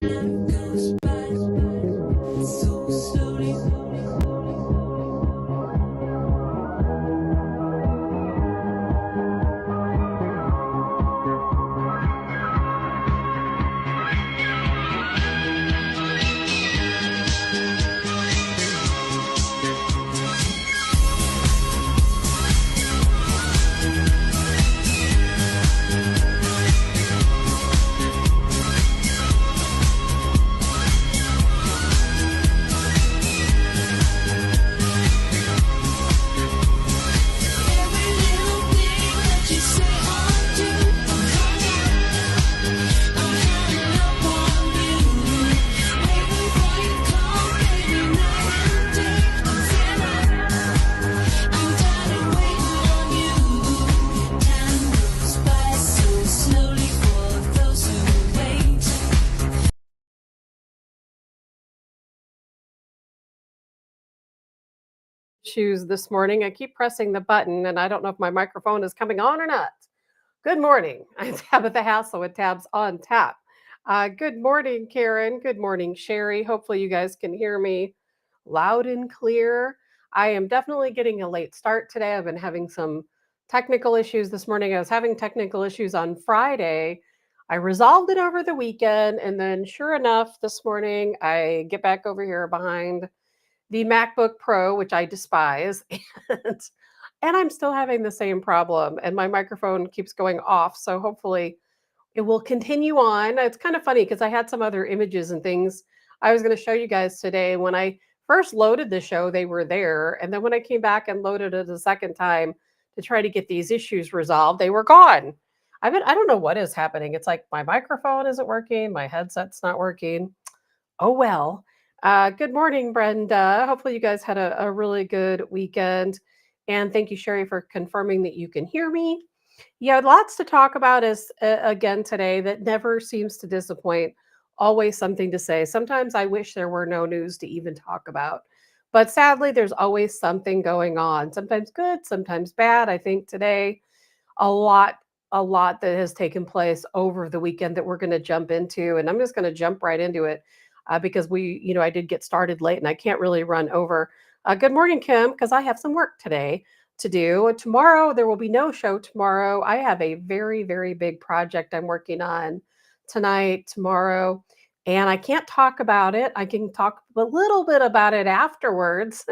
goes by so slowly. Every little thing that you say or do, I'm hanging up on you. Waiting for your call, baby, night and day. I'm tired of waiting on you. Time goes by so slowly for those who wait. Issues this morning. I keep pressing the button and I don't know if my microphone is coming on or not. Good morning. I'm Tabitha Hassell with Tabs on Tap. Good morning, Karen. Good morning, Sherry. Hopefully, you guys can hear me loud and clear. I am definitely getting a late start today. I've been having some technical issues this morning. I was having technical issues on Friday. I resolved it over the weekend. And then, sure enough, this morning I get back over here behind the MacBook Pro, which I despise, and I'm still having the same problem, and my microphone keeps going off. So hopefully it will continue on. It's kind of funny because I had some other images and things I was going to show you guys today. When I first loaded the show, they were there, and then when I came back and loaded it a second time to try to get these issues resolved, they were gone. I don't know what is happening. It's like my microphone isn't working, my headset's not working. Oh, well. Good morning, Brenda. Hopefully, you guys had a really good weekend. And thank you, Sherry, for confirming that you can hear me. Yeah, lots to talk about is again today that never seems to disappoint. Always something to say. Sometimes I wish there were no news to even talk about. But sadly, there's always something going on. Sometimes good, sometimes bad. I think today a lot a lot that has taken place over the weekend that we're going to jump into, and I'm just going to jump right into it because I did get started late and I can't really run over. Good morning, Kim, because I have some work today to do. Tomorrow there will be no show. Tomorrow I have a very, very big project I'm working on tonight, tomorrow, and I can't talk about it. I can talk a little bit about it afterwards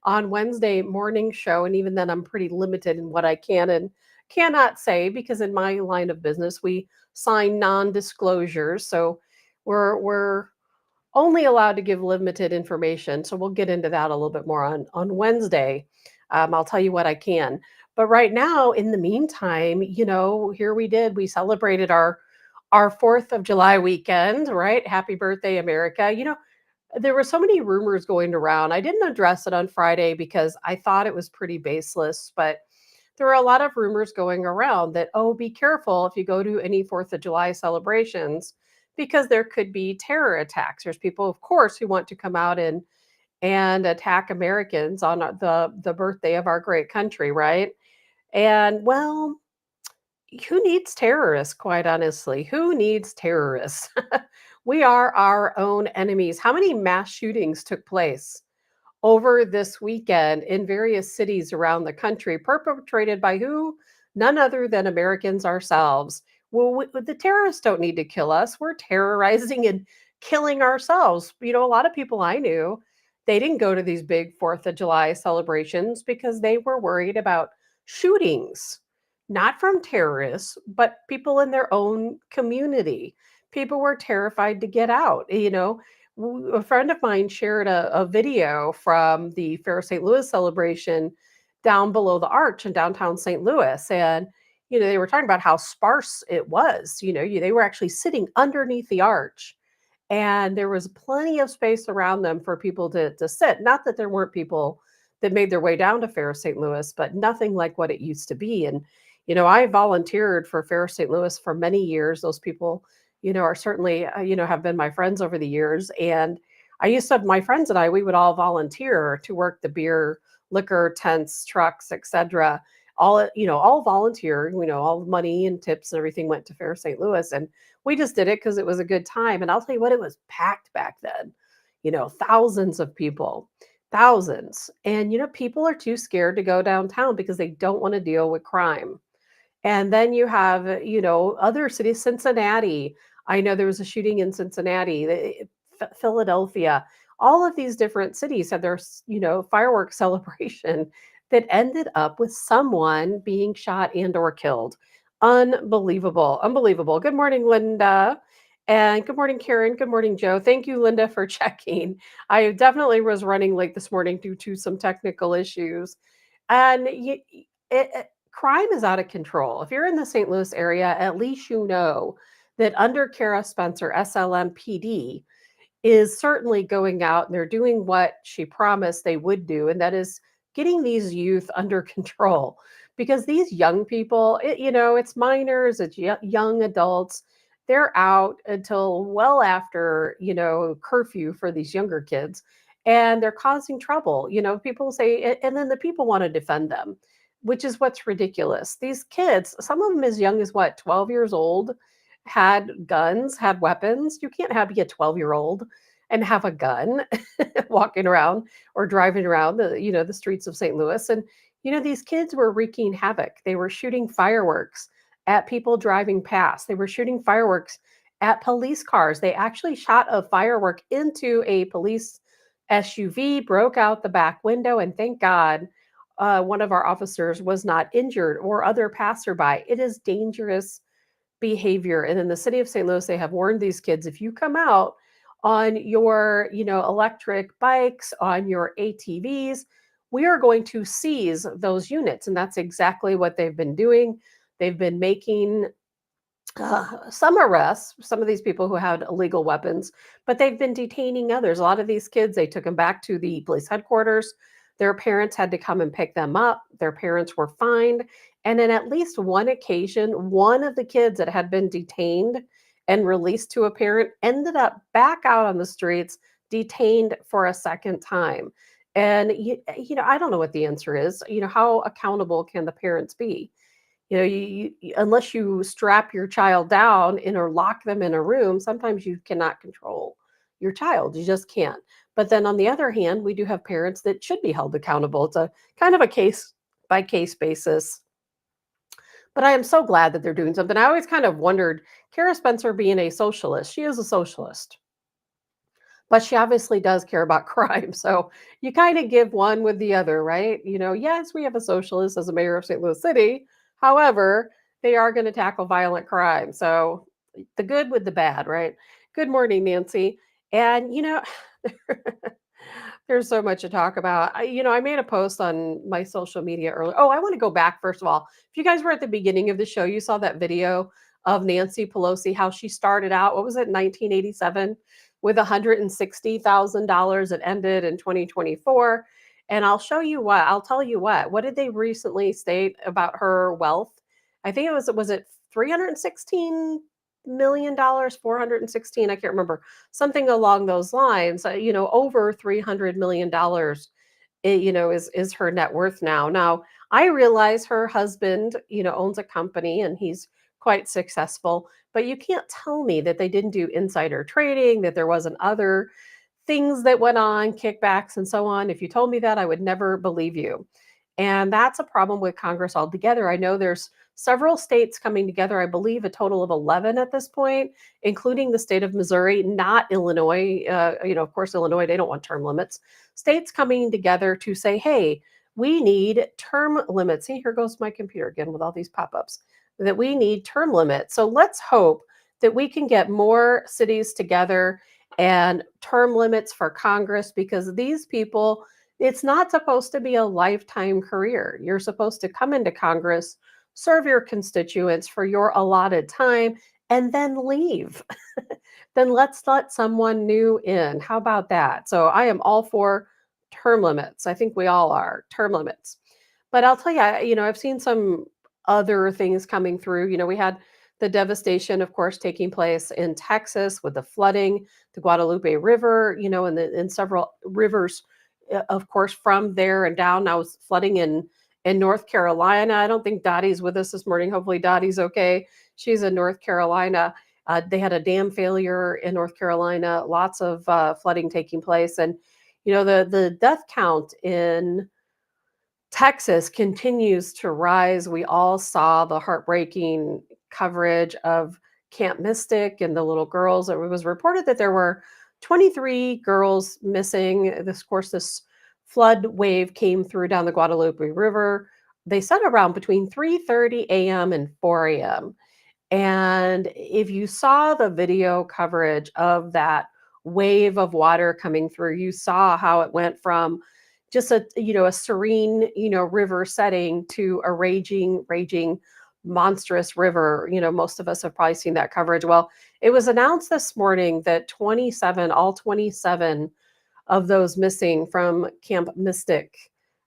on Wednesday morning show, and even then I'm pretty limited in what I can and cannot say because in my line of business we sign non-disclosures, so we're only allowed to give limited information. So we'll get into that a little bit more on Wednesday. I'll tell you what I can. But right now, in the meantime, here we celebrated our 4th of July weekend, right? Happy birthday, America. There were so many rumors going around. I didn't address it on Friday because I thought it was pretty baseless, but there are a lot of rumors going around that, oh, be careful if you go to any 4th of July celebrations because there could be terror attacks. There's people, of course, who want to come out and attack Americans on the birthday of our great country, right? And well, who needs terrorists, quite honestly? Who needs terrorists? We are our own enemies. How many mass shootings took place over this weekend in various cities around the country, perpetrated by who? None other than Americans ourselves. Well, the terrorists don't need to kill us. We're terrorizing and killing ourselves. A lot of people I knew, they didn't go to these big 4th of July celebrations because they were worried about shootings, not from terrorists, but people in their own community. People were terrified to get out. A friend of mine shared a video from the Fair St. Louis celebration down below the arch in downtown St. Louis. And, they were talking about how sparse it was. They were actually sitting underneath the arch and there was plenty of space around them for people to sit. Not that there weren't people that made their way down to Fair St. Louis, but nothing like what it used to be. And, I volunteered for Fair St. Louis for many years. Those people are certainly, have been my friends over the years. And I used to have my friends and we would all volunteer to work the beer, liquor, tents, trucks, etc., all volunteer, all the money and tips and everything went to Fair St. Louis. And we just did it because it was a good time. And I'll tell you what, it was packed back then, thousands of people, thousands. And, people are too scared to go downtown because they don't want to deal with crime. And then you have, other cities, Cincinnati. I know there was a shooting in Cincinnati, Philadelphia. All of these different cities had their, fireworks celebration that ended up with someone being shot and or killed. Unbelievable, unbelievable. Good morning, Linda. And good morning, Karen. Good morning, Joe. Thank you, Linda, for checking. I definitely was running late this morning due to some technical issues. And crime is out of control. If you're in the St. Louis area, at least you know that under Kara Spencer, SLMPD, is certainly going out and they're doing what she promised they would do, and that is getting these youth under control. Because these young people, it's minors, it's young adults. They're out until well after, curfew for these younger kids, and they're causing trouble. People say, and then the people want to defend them, which is what's ridiculous. These kids, some of them as young as what, 12 years old, had guns, had weapons. You can't be a 12-year-old and have a gun walking around or driving around the streets of St. Louis. And these kids were wreaking havoc. They were shooting fireworks at people driving past. They were shooting fireworks at police cars. They actually shot a firework into a police SUV, broke out the back window, and thank God one of our officers was not injured or other passerby. It is dangerous behavior. And in the city of St. Louis, they have warned these kids, if you come out on your, electric bikes, on your ATVs, we are going to seize those units. And that's exactly what they've been doing. They've been making some arrests, some of these people who had illegal weapons, but they've been detaining others. A lot of these kids, they took them back to the police headquarters. Their parents had to come and pick them up. Their parents were fined. And in at least one occasion, one of the kids that had been detained and released to a parent ended up back out on the streets, detained for a second time. And, I don't know what the answer is. How accountable can the parents be? Unless you strap your child down or lock them in a room, sometimes you cannot control your child. You just can't. But then on the other hand, we do have parents that should be held accountable. It's a kind of a case by case basis. But I am so glad that they're doing something. I always kind of wondered, Kara Spencer being a socialist, she is a socialist, but she obviously does care about crime. So you kind of give one with the other, right? Yes, we have a socialist as a mayor of St. Louis City. However, they are going to tackle violent crime. So the good with the bad, right? Good morning, Nancy. And, there's so much to talk about. I made a post on my social media earlier. Oh, I want to go back, first of all. If you guys were at the beginning of the show, you saw that video of Nancy Pelosi, how she started out, what was it, 1987, with $160,000. It ended in 2024. And I'll tell you what did they recently state about her wealth? I think was it $316 million, 416, I can't remember, something along those lines. Over $300 million, is her net worth now. Now, I realize her husband, owns a company and he's quite successful, but you can't tell me that they didn't do insider trading, that there wasn't other things that went on, kickbacks and so on. If you told me that, I would never believe you. And that's a problem with Congress altogether. I know there's several states coming together, I believe a total of 11 at this point, including the state of Missouri, not Illinois. Of course, Illinois, they don't want term limits. States coming together to say, hey, we need term limits. See, here goes my computer again with all these pop-ups, that we need term limits. So let's hope that we can get more cities together and term limits for Congress, because these people, it's not supposed to be a lifetime career. You're supposed to come into Congress, serve your constituents for your allotted time, and then leave. Then let's let someone new in. How about that? So I am all for term limits. I think we all are, term limits. But I'll tell you, I've seen some other things coming through. We had the devastation, of course, taking place in Texas with the flooding, the Guadalupe River, and several rivers, of course, from there and down. Now it's flooding in In North Carolina, I don't think Dottie's with us this morning. Hopefully, Dottie's okay. She's in North Carolina. They had a dam failure in North Carolina, lots of flooding taking place. And, the death count in Texas continues to rise. We all saw the heartbreaking coverage of Camp Mystic and the little girls. It was reported that there were 23 girls missing. This, of course, this flood wave came through down the Guadalupe River. They said around between 3:30 a.m. and 4 a.m. And if you saw the video coverage of that wave of water coming through, you saw how it went from just a serene, river setting to a raging monstrous river. Most of us have probably seen that coverage. Well, it was announced this morning that all 27 of those missing from Camp Mystic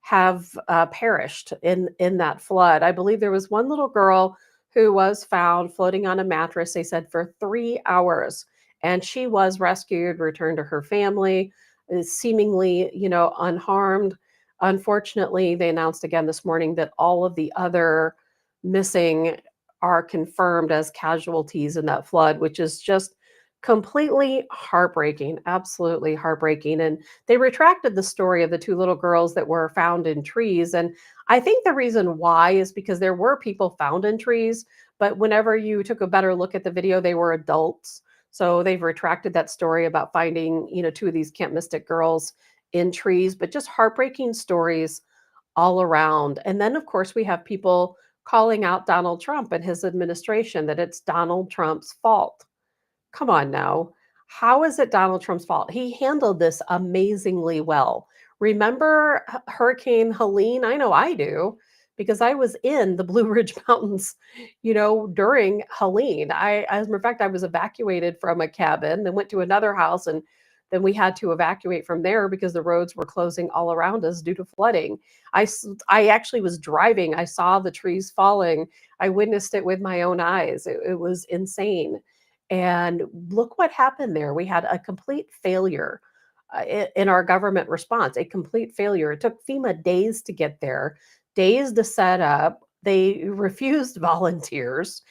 have perished in that flood. I believe there was one little girl who was found floating on a mattress, they said, for 3 hours. And she was rescued, returned to her family, is seemingly, unharmed. Unfortunately, they announced again this morning that all of the other missing are confirmed as casualties in that flood, which is just completely heartbreaking, absolutely heartbreaking. And they retracted the story of the two little girls that were found in trees. And I think the reason why is because there were people found in trees, but whenever you took a better look at the video, they were adults. So they've retracted that story about finding, two of these Camp Mystic girls in trees, but just heartbreaking stories all around. And then, of course, we have people calling out Donald Trump and his administration, that it's Donald Trump's fault. Come on now. How is it Donald Trump's fault? He handled this amazingly well. Remember Hurricane Helene? I know I do, because I was in the Blue Ridge Mountains, during Helene. As a matter of fact, I was evacuated from a cabin, then went to another house, and then we had to evacuate from there because the roads were closing all around us due to flooding. I actually was driving. I saw the trees falling. I witnessed it with my own eyes. It was insane. And look what happened there. We had a complete failure in our government response, a complete failure. It took FEMA days to get there, days to set up. They refused volunteers.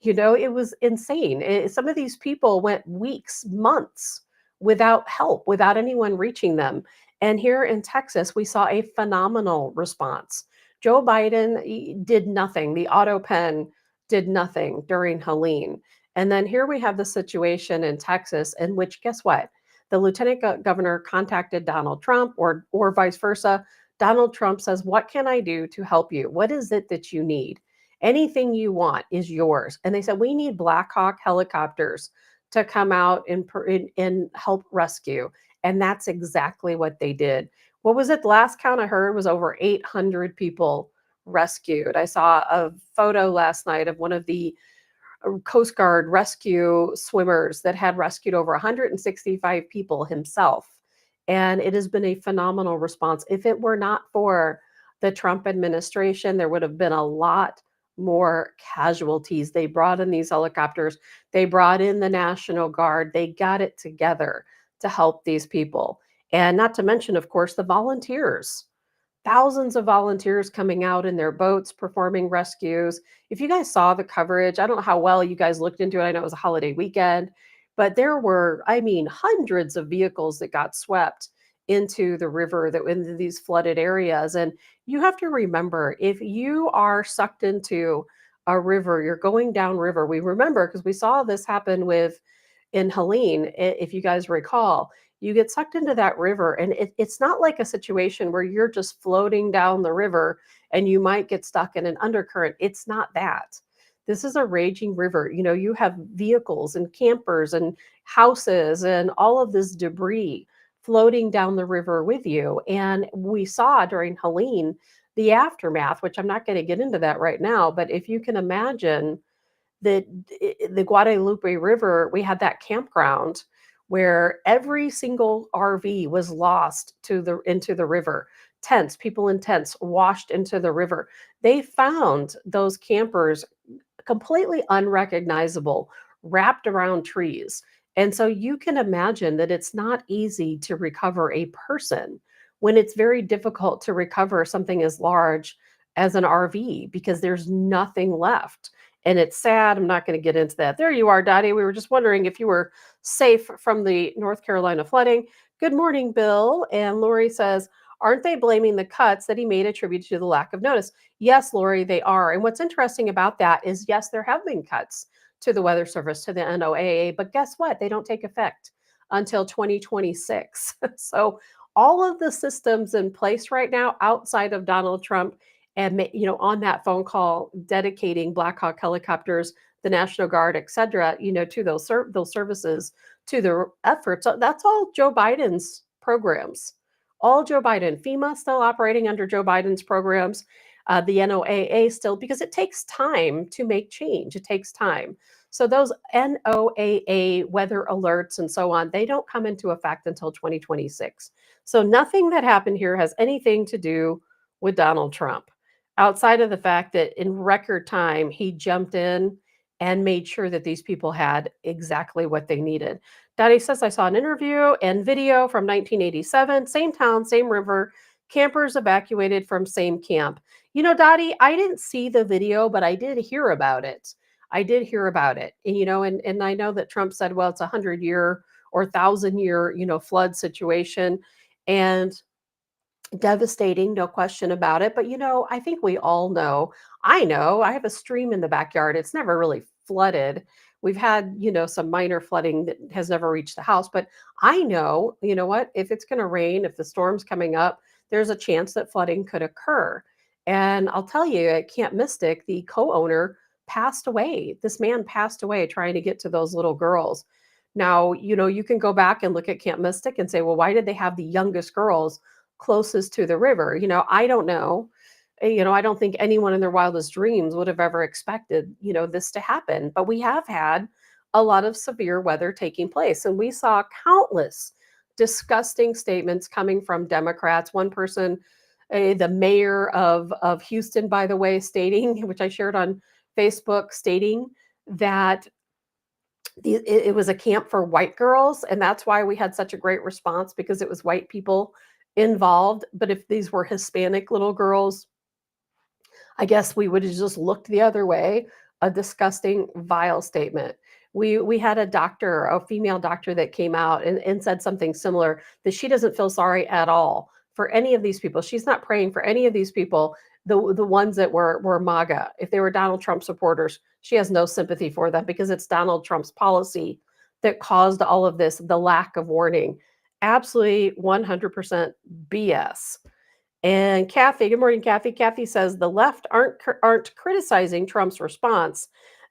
It was insane. Some of these people went weeks, months without help, without anyone reaching them. And here in Texas, we saw a phenomenal response. Joe Biden did nothing. The auto pen did nothing during Helene. And then here we have the situation in Texas, in which, guess what? The lieutenant governor contacted Donald Trump, or vice versa. Donald Trump says, "What can I do to help you? What is it that you need? Anything you want is yours." And they said, "We need Black Hawk helicopters to come out and help rescue." And that's exactly what they did. What was it? The last count I heard was over 800 people rescued. I saw a photo last night of one of the Coast Guard rescue swimmers that had rescued over 165 people himself. And it has been a phenomenal response. If it were not for the Trump administration, there would have been a lot more casualties. They brought in these helicopters, they brought in the National Guard, they got it together to help these people. And not to mention, of course, the volunteers. Thousands of volunteers coming out in their boats performing rescues. If you guys saw the coverage, I don't know how well you guys looked into it. I know it was a holiday weekend, but there were, hundreds of vehicles that got swept into the river, that into these flooded areas. And you have to remember, if you are sucked into a river, you're going down river. We remember, because we saw this happen in Helene, if you guys recall. You get sucked into that river, and it's not like a situation where you're just floating down the river and you might get stuck in an undercurrent. It's not that. This is a raging river. You have vehicles and campers and houses and all of this debris floating down the river with you. And we saw during Helene the aftermath, which I'm not going to get into that right now, but if you can imagine that the Guadalupe River, we had that campground where every single RV was lost into the river. Tents, people in tents washed into the river. They found those campers completely unrecognizable, wrapped around trees. And so you can imagine that it's not easy to recover a person when it's very difficult to recover something as large as an RV because there's nothing left. And it's sad. I'm not going to get into that. There you are, Dottie. We were just wondering if you were safe from the North Carolina flooding. Good morning, Bill. And Lori says, aren't they blaming the cuts that he made attributed to the lack of notice? Yes, Lori, they are. And what's interesting about that is, yes, there have been cuts to the Weather Service, to the NOAA, but guess what? They don't take effect until 2026. So all of the systems in place right now outside of Donald Trump and on that phone call dedicating Black Hawk helicopters, the National Guard, et cetera, to those services, to their efforts. That's all Joe Biden's programs. All Joe Biden. FEMA still operating under Joe Biden's programs. The NOAA still, because it takes time to make change. It takes time. So those NOAA weather alerts and so on, they don't come into effect until 2026. So nothing that happened here has anything to do with Donald Trump, outside of the fact that in record time, he jumped in and made sure that these people had exactly what they needed. Dottie says, I saw an interview and video from 1987, same town, same river, campers evacuated from same camp. Dottie, I didn't see the video, but I did hear about it. I did hear about it. And I know that Trump said, well, it's 100-year or 1,000-year, flood situation. And devastating, no question about it. But, I think we all know, I have a stream in the backyard. It's never really flooded. We've had, some minor flooding that has never reached the house. But I know, what, if it's going to rain, if the storm's coming up, there's a chance that flooding could occur. And I'll tell you, at Camp Mystic, the co-owner passed away. This man passed away trying to get to those little girls. Now, you can go back and look at Camp Mystic and say, well, why did they have the youngest girls closest to the river? I don't know. I don't think anyone in their wildest dreams would have ever expected, this to happen. But we have had a lot of severe weather taking place. And we saw countless disgusting statements coming from Democrats. One person, the mayor of Houston, by the way, stating, which I shared on Facebook, stating that it was a camp for white girls. And that's why we had such a great response, because it was white people involved. But if these were Hispanic little girls, I guess we would have just looked the other way. A disgusting, vile statement. We had a female doctor that came out and said something similar, that she doesn't feel sorry at all for any of these people. She's not praying for any of these people, the ones that were MAGA. If they were Donald Trump supporters, she has no sympathy for them, because it's Donald Trump's policy that caused all of this, the lack of warning. Absolutely 100% BS. And Kathy, good morning, Kathy. Kathy says the left aren't criticizing Trump's response.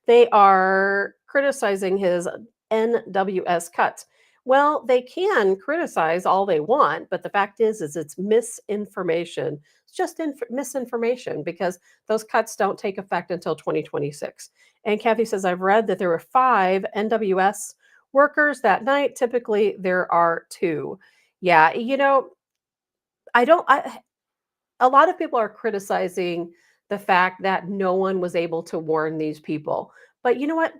They are criticizing his NWS cuts. Well, they can criticize all they want, but the fact is it's misinformation. It's just misinformation, because those cuts don't take effect until 2026. And Kathy says, I've read that there were 5 NWS workers that night. Typically, there are 2. Yeah, a lot of people are criticizing the fact that no one was able to warn these people. But you know what?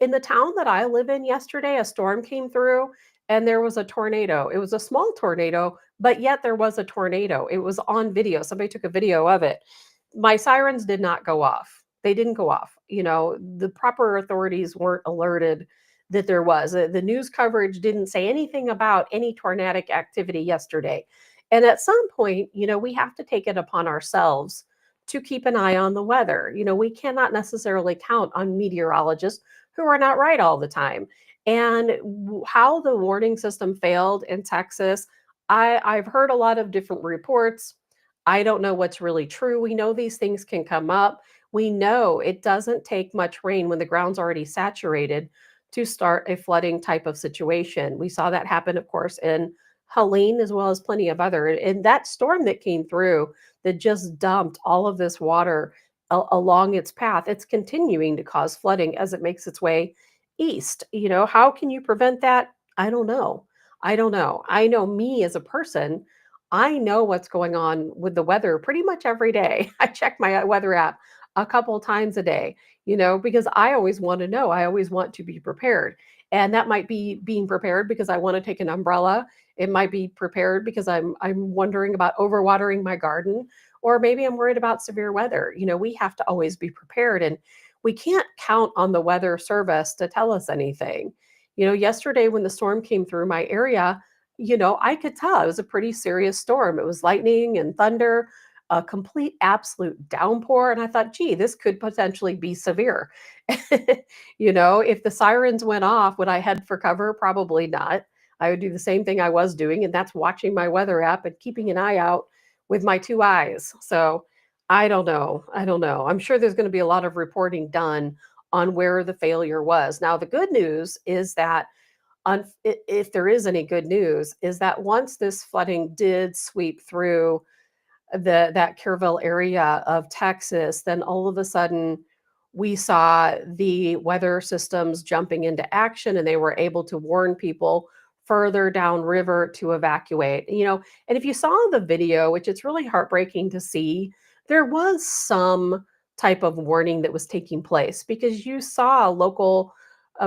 In the town that I live in yesterday, a storm came through and there was a tornado. It was a small tornado, but yet there was a tornado. It was on video. Somebody took a video of it. My sirens did not go off. They didn't go off. The proper authorities weren't alerted that there was. The news coverage didn't say anything about any tornadic activity yesterday. And at some point, we have to take it upon ourselves to keep an eye on the weather. We cannot necessarily count on meteorologists who are not right all the time. And how the warning system failed in Texas, I've heard a lot of different reports. I don't know what's really true. We know these things can come up. We know it doesn't take much rain when the ground's already saturated to start a flooding type of situation. We saw that happen, of course, in Helene, as well as plenty of other. And that storm that came through that just dumped all of this water along its path, it's continuing to cause flooding as it makes its way east. How can you prevent that? I don't know. I know me as a person, I know what's going on with the weather pretty much every day. I check my weather app a couple times a day, because I always want to know. I always want to be prepared. And that might be being prepared because I want to take an umbrella. It might be prepared because I'm wondering about overwatering my garden, Or maybe I'm worried about severe weather. We have to always be prepared, and we can't count on the weather service to tell us anything. Yesterday when the storm came through my area, I could tell it was a pretty serious storm. It was lightning and thunder, a complete absolute downpour. And I thought, gee, this could potentially be severe. If the sirens went off, would I head for cover? Probably not. I would do the same thing I was doing, and that's watching my weather app and keeping an eye out with my two eyes. So I don't know. I don't know. I'm sure there's going to be a lot of reporting done on where the failure was. Now, the good news is that if there is any good news, is that once this flooding did sweep through that Kerrville area of Texas, then all of a sudden we saw the weather systems jumping into action, and they were able to warn people further downriver to evacuate. And if you saw the video, which it's really heartbreaking to see, there was some type of warning that was taking place because you saw local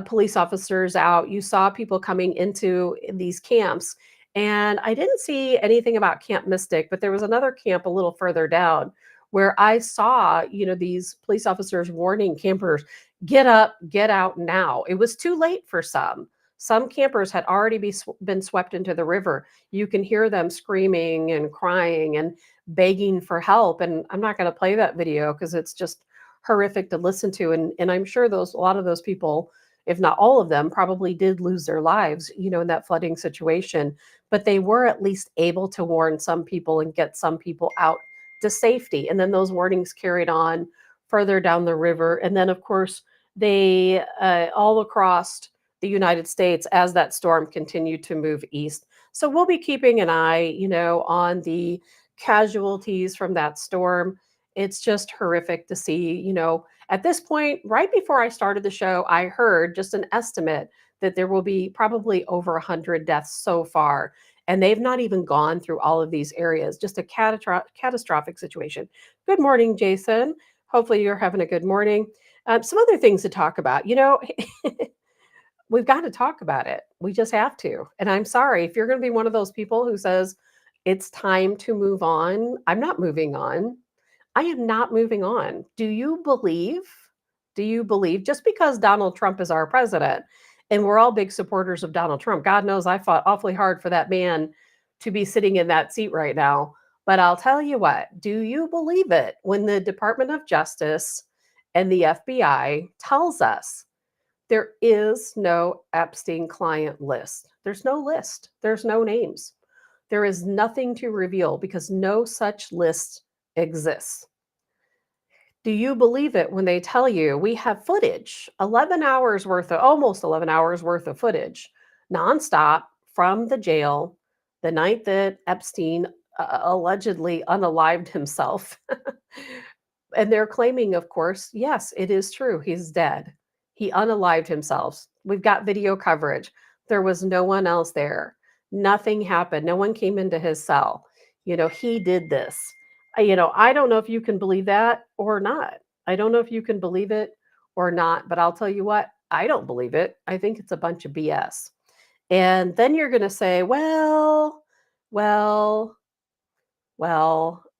police officers out, you saw people coming into these camps. And I didn't see anything about Camp Mystic, but there was another camp a little further down where I saw, these police officers warning campers, get up, get out now. It was too late for some. Some campers had already been swept into the river. You can hear them screaming and crying and begging for help. And I'm not going to play that video because it's just horrific to listen to. And I'm sure a lot of those people, if not all of them, probably did lose their lives, in that flooding situation. But they were at least able to warn some people and get some people out to safety. And then those warnings carried on further down the river. And then, of course, they all across the United States as that storm continued to move east. So we'll be keeping an eye, on the casualties from that storm. It's just horrific to see, at this point, right before I started the show, I heard just an estimate that there will be probably over 100 deaths so far. And they've not even gone through all of these areas, just a catastrophic situation. Good morning, Jason. Hopefully you're having a good morning. Some other things to talk about. We've got to talk about it. We just have to. And I'm sorry if you're going to be one of those people who says it's time to move on. I'm not moving on. I am not moving on. Do you believe just because Donald Trump is our president and we're all big supporters of Donald Trump? God knows I fought awfully hard for that man to be sitting in that seat right now. But I'll tell you what, do you believe it when the Department of Justice and the FBI tells us there is no Epstein client list? There's no list. There's no names. There is nothing to reveal because no such list exists. Do you believe it when they tell you we have footage, almost 11 hours worth of footage, nonstop from the jail the night that Epstein allegedly unalived himself? And they're claiming, of course, yes, it is true. He's dead. He unalived himself. We've got video coverage. There was no one else there. Nothing happened. No one came into his cell. He did this. I don't know if you can believe that or not. I don't know if you can believe it or not, but I'll tell you what, I don't believe it. I think it's a bunch of BS. And then you're going to say, well,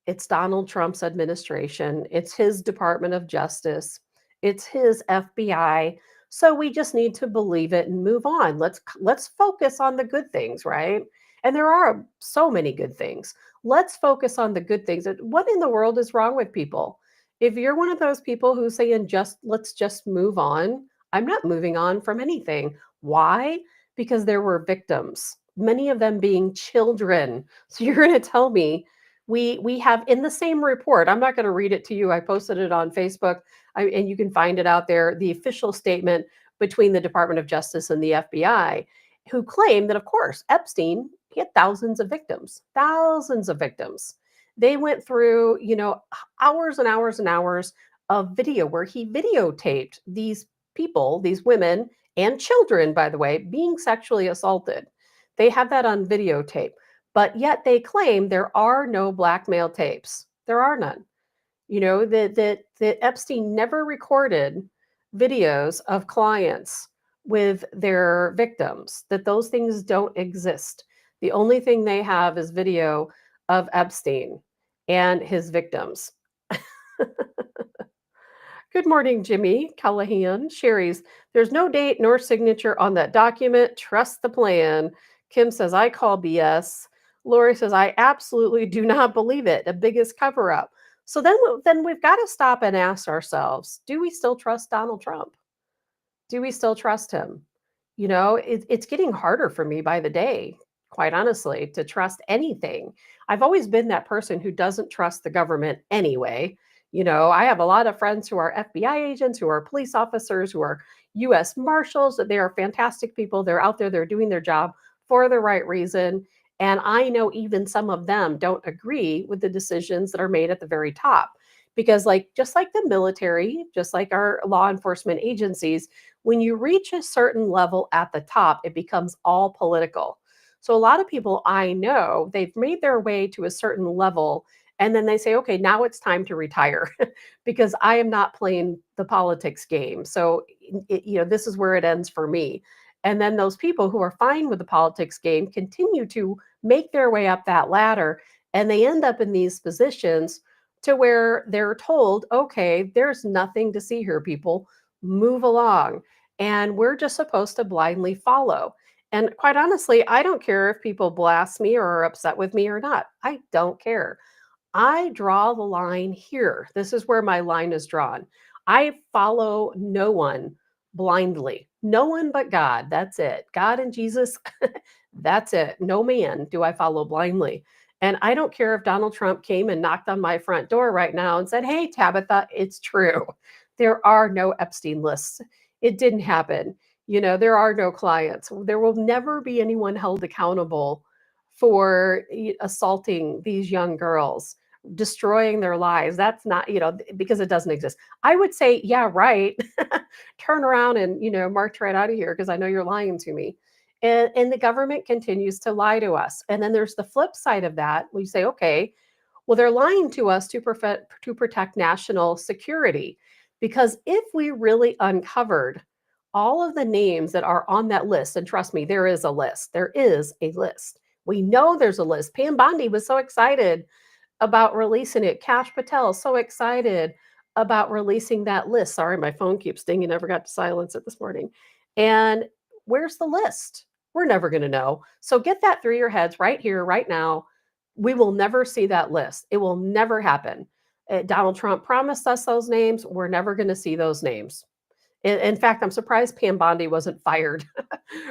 it's Donald Trump's administration. It's his Department of Justice. It's his FBI. So we just need to believe it and move on. Let's focus on the good things, right? And there are so many good things. Let's focus on the good things. What in the world is wrong with people? If you're one of those people who's saying let's just move on, I'm not moving on from anything. Why? Because there were victims, many of them being children. So you're going to tell me we have in the same report. I'm not going to read it to you. I posted it on Facebook, and you can find it out there. The official statement between the Department of Justice and the FBI, who claim that, of course, Epstein, he had thousands of victims. They went through, hours and hours and hours of video where he videotaped these people, these women and children, by the way, being sexually assaulted. They have that on videotape. But yet they claim there are no blackmail tapes. There are none. That Epstein never recorded videos of clients with their victims, that those things don't exist. The only thing they have is video of Epstein. and his victims. Good morning, Jimmy Callahan. Sherry's, there's no date nor signature on that document. Trust the plan. Kim says, I call BS. Lori says, I absolutely do not believe it. The biggest cover up. So then we've got to stop and ask ourselves, do we still trust Donald Trump? Do we still trust him? It's getting harder for me by the day, quite honestly, to trust anything. I've always been that person who doesn't trust the government anyway. I have a lot of friends who are FBI agents, who are police officers, who are US Marshals. They are fantastic people. They're out there, they're doing their job for the right reason. And I know even some of them don't agree with the decisions that are made at the very top. Because, just like the military, just like our law enforcement agencies, when you reach a certain level at the top, it becomes all political. So a lot of people I know, they've made their way to a certain level and then they say, okay, now it's time to retire because I am not playing the politics game. So, this is where it ends for me. And then those people who are fine with the politics game continue to make their way up that ladder and they end up in these positions to where they're told, okay, there's nothing to see here, people, move along. And we're just supposed to blindly follow. And quite honestly, I don't care if people blast me or are upset with me or not. I don't care. I draw the line here. This is where my line is drawn. I follow no one blindly. No one but God. That's it. God and Jesus, that's it. No man do I follow blindly. And I don't care if Donald Trump came and knocked on my front door right now and said, hey, Tabitha, it's true. There are no Epstein lists. It didn't happen. There are no clients. There will never be anyone held accountable for assaulting these young girls, destroying their lives. That's not, because it doesn't exist. I would say, yeah, right. Turn around and, march right out of here because I know you're lying to me. And the government continues to lie to us. And then there's the flip side of that. We say, okay, well, they're lying to us to protect national security. Because if we really uncovered all of the names that are on that list, and trust me, there is a list. There is a list. We know there's a list. Pam Bondi was so excited about releasing it. Kash Patel so excited about releasing that list. Sorry, my phone keeps dinging. I forgot to silence it this morning. And where's the list? We're never going to know. So get that through your heads right here, right now. We will never see that list. It will never happen. Donald Trump promised us those names. We're never going to see those names. In fact, I'm surprised Pam Bondi wasn't fired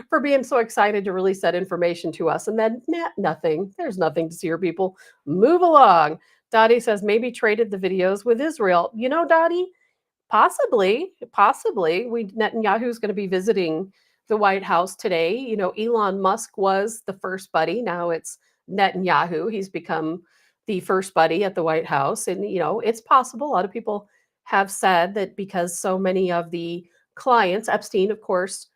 for being so excited to release that information to us. And then, nothing. There's nothing to see here, people. Move along. Dottie says maybe traded the videos with Israel. Dottie, possibly. Netanyahu's going to be visiting the White House today. Elon Musk was the first buddy. Now it's Netanyahu. He's become the first buddy at the White House. And, it's possible. A lot of people have said that because so many of the clients, Epstein, of course,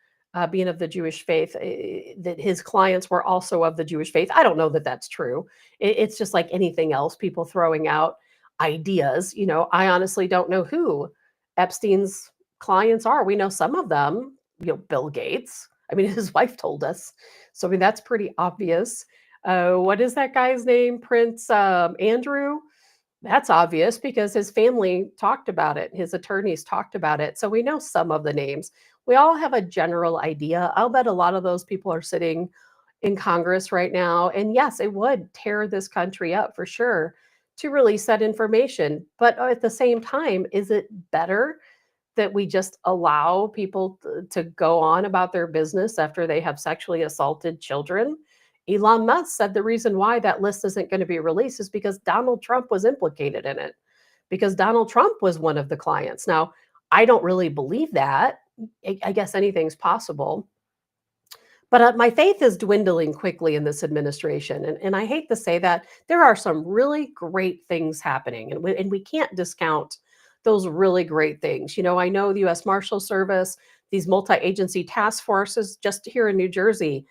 being of the Jewish faith, that his clients were also of the Jewish faith. I don't know that that's true. It's just like anything else, people throwing out ideas. I honestly don't know who Epstein's clients are. We know some of them, Bill Gates. I mean, his wife told us. So, I mean, that's pretty obvious. What is that guy's name? Prince Andrew? That's obvious because his family talked about it. His attorneys talked about it. So we know some of the names. We all have a general idea. I'll bet a lot of those people are sitting in Congress right now. And yes, it would tear this country up for sure to release that information. But at the same time, is it better that we just allow people to go on about their business after they have sexually assaulted children? Elon Musk said the reason why that list isn't going to be released is because Donald Trump was implicated in it, because Donald Trump was one of the clients. Now, I don't really believe that. I guess anything's possible. But my faith is dwindling quickly in this administration. And I hate to say that. There are some really great things happening, and we can't discount those really great things. I know the U.S. Marshal Service, these multi-agency task forces just here in New Jersey,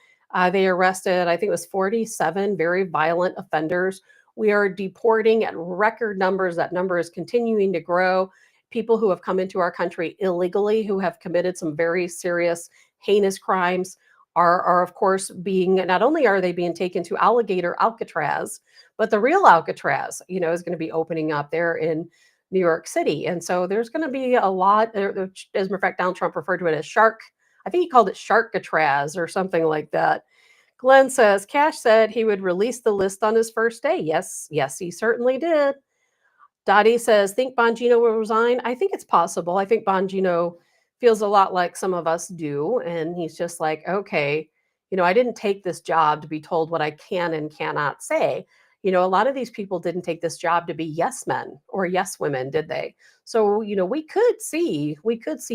they arrested, I think it was 47 very violent offenders. We are deporting at record numbers. That number is continuing to grow. People who have come into our country illegally, who have committed some very serious, heinous crimes, are of course being, not only are they being taken to alligator Alcatraz, but the real Alcatraz, is going to be opening up there in New York City. And so there's going to be a lot, as a matter of fact, Donald Trump referred to it as shark. I think he called it Sharkatraz or something like that. Glenn says, Cash said he would release the list on his first day. Yes, yes, he certainly did. Dottie says, think Bongino will resign? I think it's possible. I think Bongino feels a lot like some of us do. And he's just like, okay, I didn't take this job to be told what I can and cannot say. A lot of these people didn't take this job to be yes men or yes women, did they? So, we could see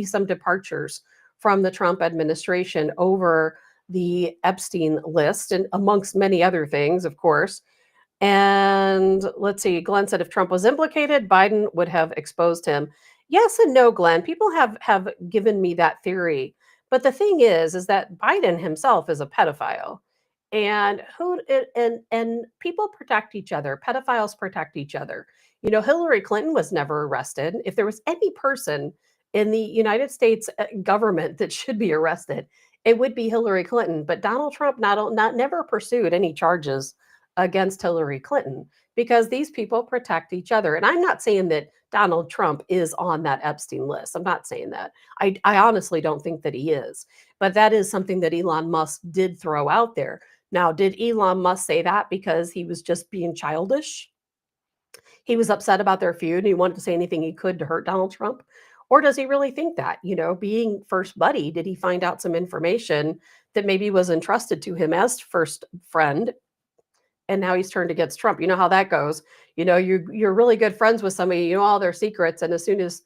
some departures from the Trump administration over the Epstein list, and amongst many other things, of course. And let's see, Glenn said if Trump was implicated, Biden would have exposed him. Yes and no, Glenn. People have given me that theory. But the thing is that Biden himself is a pedophile. And people protect each other. Pedophiles protect each other. Hillary Clinton was never arrested. If there was any person in the United States government that should be arrested, it would be Hillary Clinton. But Donald Trump not never pursued any charges against Hillary Clinton because these people protect each other. And I'm not saying that Donald Trump is on that Epstein list. I'm not saying that. I honestly don't think that he is. But that is something that Elon Musk did throw out there. Now, did Elon Musk say that because he was just being childish? He was upset about their feud and he wanted to say anything he could to hurt Donald Trump? Or does he really think that, being first buddy, did he find out some information that maybe was entrusted to him as first friend, and now he's turned against Trump? You know how that goes. You're really good friends with somebody, you know all their secrets, and as soon as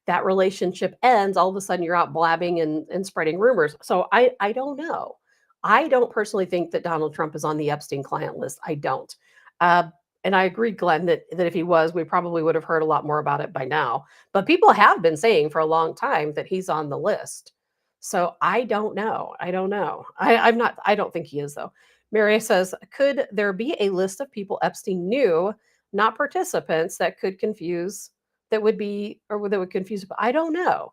that relationship ends, all of a sudden you're out blabbing and spreading rumors. So I don't know. I don't personally think that Donald Trump is on the Epstein client list. I don't. Uh, and I agree, Glenn, that if he was, we probably would have heard a lot more about it by now. But people have been saying for a long time that he's on the list. So I don't know. I don't know. I'm not. I don't think he is though. Mary says, could there be a list of people Epstein knew, not participants, that would be, or that would confuse people? I don't know.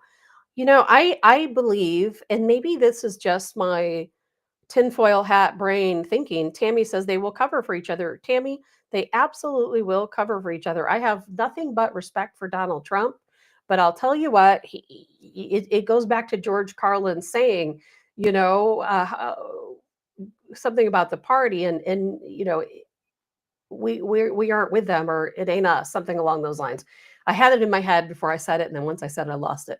I believe, and maybe this is just my tinfoil hat brain thinking. Tammy says they will cover for each other. Tammy, they absolutely will cover for each other. I have nothing but respect for Donald Trump, but I'll tell you what, it goes back to George Carlin's saying, something about the party, and we aren't with them, or it ain't us, something along those lines. I had it in my head before I said it, and then once I said it, I lost it.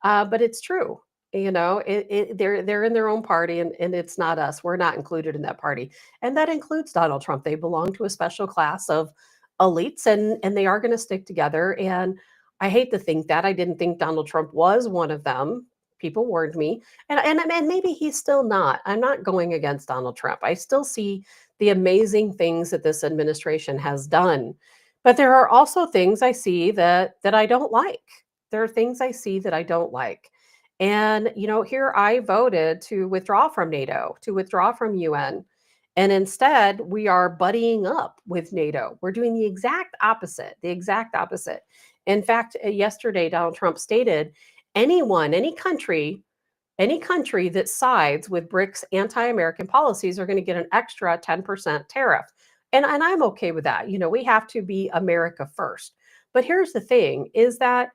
But it's true. They're in their own party, and it's not us. We're not included in that party, and that includes Donald Trump. They belong to a special class of elites, and they are going to stick together. And I hate to think that. I didn't think Donald Trump was one of them. People warned me, and maybe he's still not. I'm not going against Donald Trump. I still see the amazing things that this administration has done, but there are also things I see that I don't like. There are things I see that I don't like. And, here I voted to withdraw from NATO, to withdraw from UN. And instead, we are buddying up with NATO. We're doing the exact opposite, the exact opposite. In fact, yesterday, Donald Trump stated any country that sides with BRICS anti-American policies are going to get an extra 10% tariff. And I'm okay with that. We have to be America first. But here's the thing is that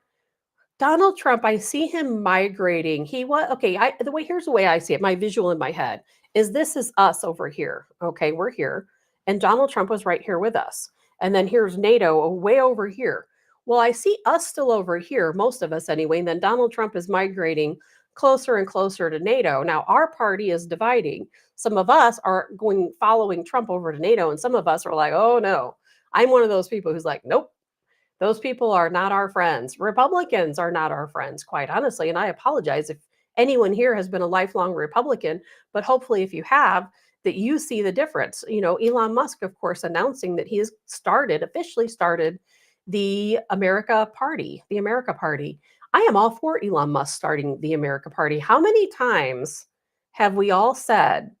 Donald Trump, I see him migrating. Here's the way I see it. My visual in my head is this is us over here. Okay, we're here. And Donald Trump was right here with us. And then here's NATO way over here. Well, I see us still over here, most of us anyway. And then Donald Trump is migrating closer and closer to NATO. Now, our party is dividing. Some of us are following Trump over to NATO. And some of us are like, oh no, I'm one of those people who's like, nope. Those people are not our friends. Republicans are not our friends, quite honestly. And I apologize if anyone here has been a lifelong Republican, but hopefully, if you have, that you see the difference. Elon Musk, of course, announcing that he has officially started the America Party, the America Party. I am all for Elon Musk starting the America Party. How many times have we all said,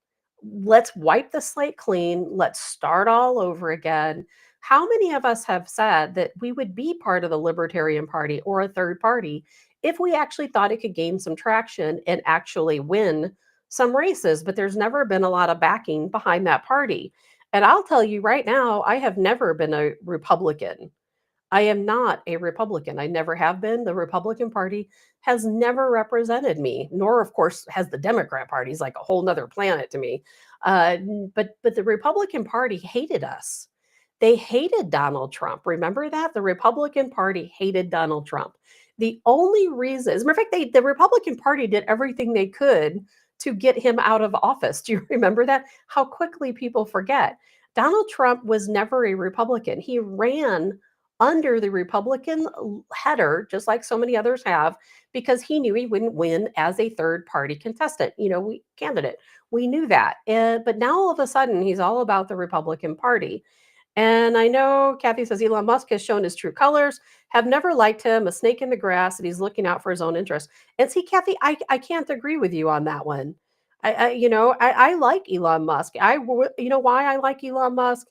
let's wipe the slate clean, let's start all over again? How many of us have said that we would be part of the Libertarian Party or a third party if we actually thought it could gain some traction and actually win some races, but there's never been a lot of backing behind that party. And I'll tell you right now, I have never been a Republican. I am not a Republican. I never have been. The Republican Party has never represented me, nor, of course, has the Democrat Party. It's like a whole nother planet to me. But the Republican Party hated us. They hated Donald Trump. Remember that? The Republican Party hated Donald Trump. The only reason, as a matter of fact, the Republican Party did everything they could to get him out of office. Do you remember that? How quickly people forget. Donald Trump was never a Republican. He ran under the Republican header, just like so many others have, because he knew he wouldn't win as a third party contestant, candidate. We knew that. But now all of a sudden, he's all about the Republican Party. And I know Kathy says Elon Musk has shown his true colors, have never liked him, a snake in the grass, and he's looking out for his own interests. And see, Kathy, I can't agree with you on that one. I like Elon Musk. You know why I like Elon Musk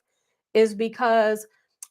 is because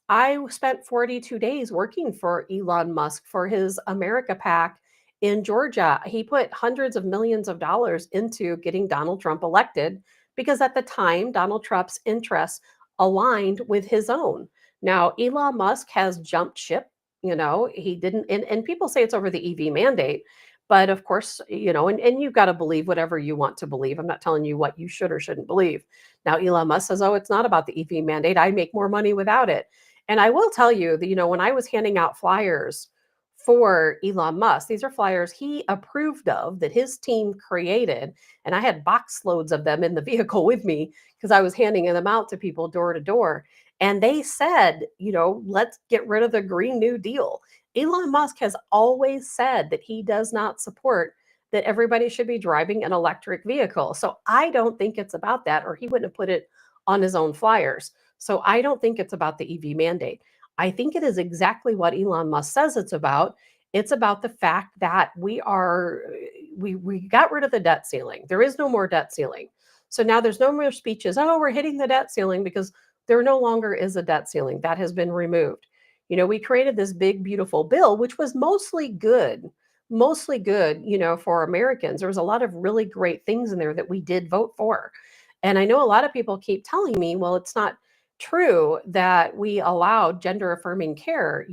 I spent 42 days working for Elon Musk for his America PAC in Georgia. He put hundreds of millions of dollars into getting Donald Trump elected because at the time, Donald Trump's interests aligned with his own. Now, Elon Musk has jumped ship. He didn't, and people say it's over the EV mandate. But of course, and you've got to believe whatever you want to believe. I'm not telling you what you should or shouldn't believe. Now, Elon Musk says, oh, it's not about the EV mandate. I make more money without it. And I will tell you that, when I was handing out flyers for Elon Musk, these are flyers he approved of that his team created. And I had box loads of them in the vehicle with me because I was handing them out to people door to door. And they said, let's get rid of the Green New Deal. Elon Musk has always said that he does not support that everybody should be driving an electric vehicle. So I don't think it's about that, or he wouldn't have put it on his own flyers. So I don't think it's about the EV mandate. I think it is exactly what Elon Musk says it's about. It's about the fact that we got rid of the debt ceiling. There is no more debt ceiling. So now there's no more speeches, oh, we're hitting the debt ceiling, because there no longer is a debt ceiling. That has been removed. We created this big, beautiful bill, which was mostly good, for Americans. There was a lot of really great things in there that we did vote for. And I know a lot of people keep telling me, well, it's not true that we allowed gender affirming care,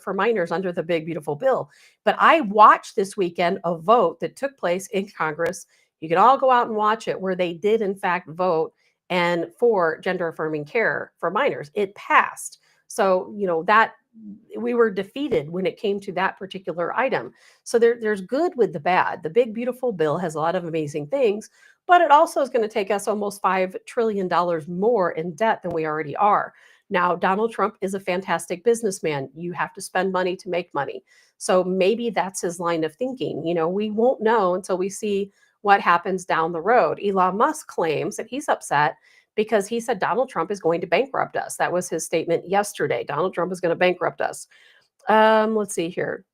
for minors under the big, beautiful bill. But I watched this weekend a vote that took place in Congress. You can all go out and watch it, where they did, in fact, vote and for gender affirming care for minors. It passed. So, that we were defeated when it came to that particular item. So there's good with the bad. The big, beautiful bill has a lot of amazing things, but it also is going to take us almost $5 trillion more in debt than we already are. Now, Donald Trump is a fantastic businessman. You have to spend money to make money. So maybe that's his line of thinking. We won't know until we see what happens down the road. Elon Musk claims that he's upset because he said Donald Trump is going to bankrupt us. That was his statement yesterday. Donald Trump is going to bankrupt us. Let's see here.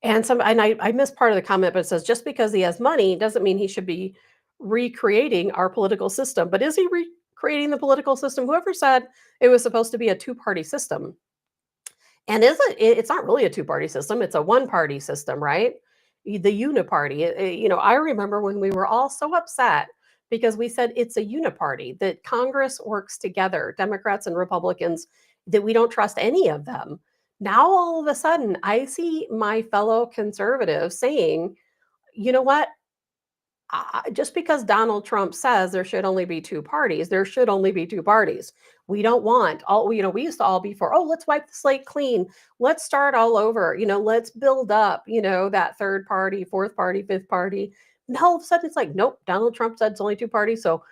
And I missed part of the comment, but it says just because he has money doesn't mean he should be recreating our political system. But is he recreating the political system? Whoever said it was supposed to be a two-party system? And it's not really a two-party system. It's a one-party system, right? The uniparty. I remember when we were all so upset because we said it's a uniparty, that Congress works together, Democrats and Republicans, that we don't trust any of them. Now, all of a sudden, I see my fellow conservatives saying, you know what? Just because Donald Trump says there should only be two parties, there should only be two parties. We don't want we used to all be for, oh, let's wipe the slate clean. Let's start all over. Let's build up, that third party, fourth party, fifth party. And all of a sudden it's like, nope, Donald Trump said it's only two parties. So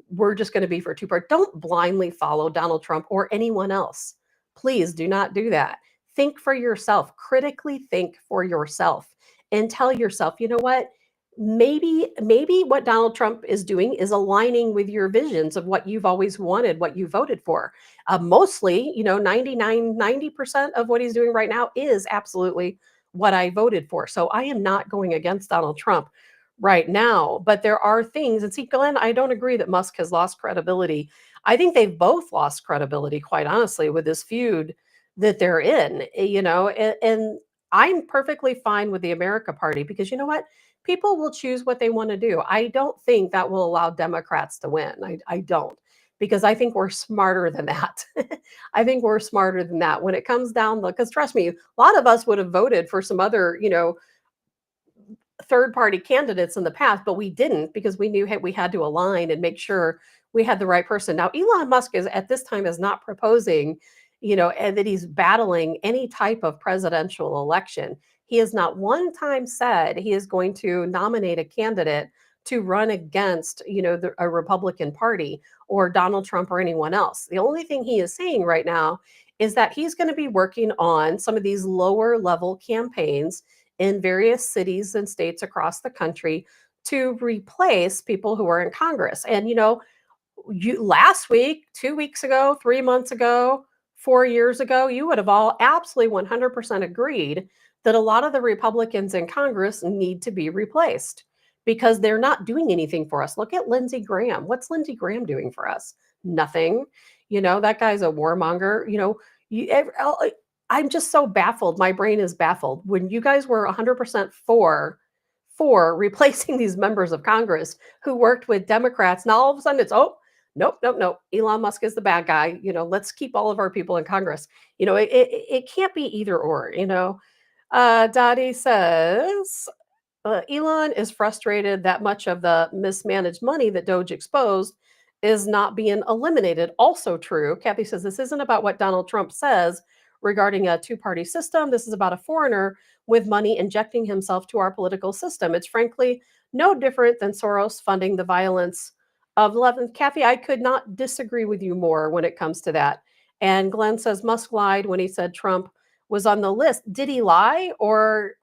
we're just going to be for two parties. Don't blindly follow Donald Trump or anyone else. Please do not do that. Think for yourself, critically think for yourself, and tell yourself, you know what? Maybe what Donald Trump is doing is aligning with your visions of what you've always wanted, what you voted for. Mostly, 90% of what he's doing right now is absolutely what I voted for. So I am not going against Donald Trump right now, but there are things, and see, Glenn, I don't agree that Musk has lost credibility. I think they've both lost credibility, quite honestly, with this feud that they're in, and I'm perfectly fine with the America Party because you know what? People will choose what they want to do. I don't think that will allow Democrats to win. I don't, because I think we're smarter than that. I think we're smarter than that when it comes down, because trust me, a lot of us would have voted for some other, third party candidates in the past, but we didn't because we knew we had to align and make sure we had the right person. Now, Elon Musk is at this time is not proposing, and that he's battling any type of presidential election. He has not one time said he is going to nominate a candidate to run against, a Republican Party or Donald Trump or anyone else. The only thing he is saying right now is that he's going to be working on some of these lower level campaigns in various cities and states across the country to replace people who are in Congress. And you last week, 2 weeks ago, 3 months ago, 4 years ago, you would have all absolutely 100% agreed that a lot of the Republicans in Congress need to be replaced because they're not doing anything for us. Look at Lindsey Graham. What's Lindsey Graham doing for us? Nothing. That guy's a warmonger. I'm just so baffled. My brain is baffled. When you guys were 100% for replacing these members of Congress who worked with Democrats, now all of a sudden it's nope, nope, nope. Elon Musk is the bad guy. Let's keep all of our people in Congress. It can't be either or. Dottie says Elon is frustrated that much of the mismanaged money that Doge exposed is not being eliminated. Also true. Kathy says this isn't about what Donald Trump says regarding a two-party system. This is about a foreigner with money injecting himself to our political system. It's frankly no different than Soros funding the violence of 11th. Kathy, I could not disagree with you more when it comes to that. And Glenn says Musk lied when he said Trump was on the list. Did he lie, or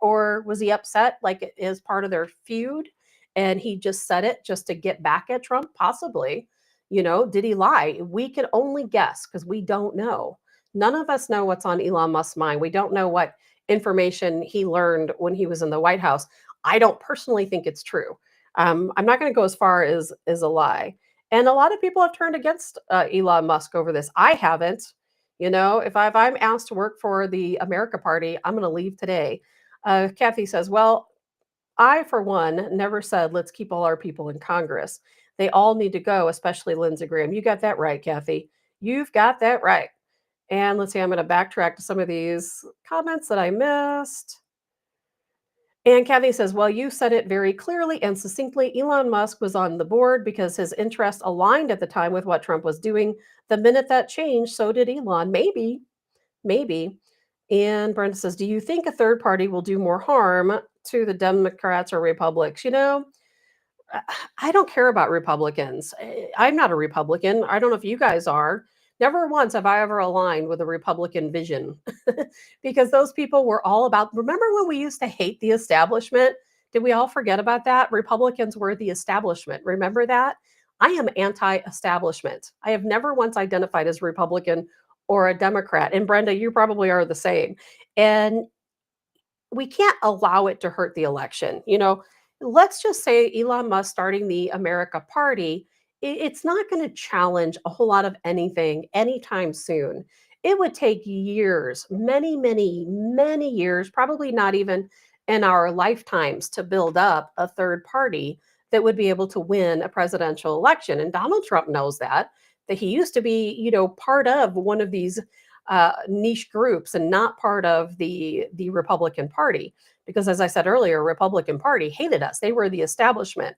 was he upset like it is part of their feud and he just said it just to get back at Trump? Possibly. Did he lie? We can only guess because we don't know. None of us know what's on Elon Musk's mind. We don't know what information he learned when he was in the White House. I don't personally think it's true. I'm not going to go as far as a lie. And a lot of people have turned against Elon Musk over this. I haven't. If I'm asked to work for the America Party, I'm going to leave today. Kathy says, well, I, for one, never said let's keep all our people in Congress. They all need to go, especially Lindsey Graham. You got that right, Kathy. You've got that right. And let's see, I'm going to backtrack to some of these comments that I missed. And Kathy says, well, you said it very clearly and succinctly. Elon Musk was on the board because his interests aligned at the time with what Trump was doing. The minute that changed, so did Elon. Maybe, maybe. And Brenda says, do you think a third party will do more harm to the Democrats or Republicans? I don't care about Republicans. I'm not a Republican. I don't know if you guys are. Never once have I ever aligned with a Republican vision because those people were all about. Remember when we used to hate the establishment? Did we all forget about that? Republicans were the establishment. Remember that? I am anti establishment. I have never once identified as Republican or a Democrat. And Brenda, you probably are the same. And we can't allow it to hurt the election. Let's just say Elon Musk starting the America Party, it's not going to challenge a whole lot of anything anytime soon. It would take years, many, many, many years, probably not even in our lifetimes, to build up a third party that would be able to win a presidential election. And Donald Trump knows that he used to be, part of one of these niche groups and not part of the Republican Party. Because as I said earlier, Republican Party hated us. They were the establishment.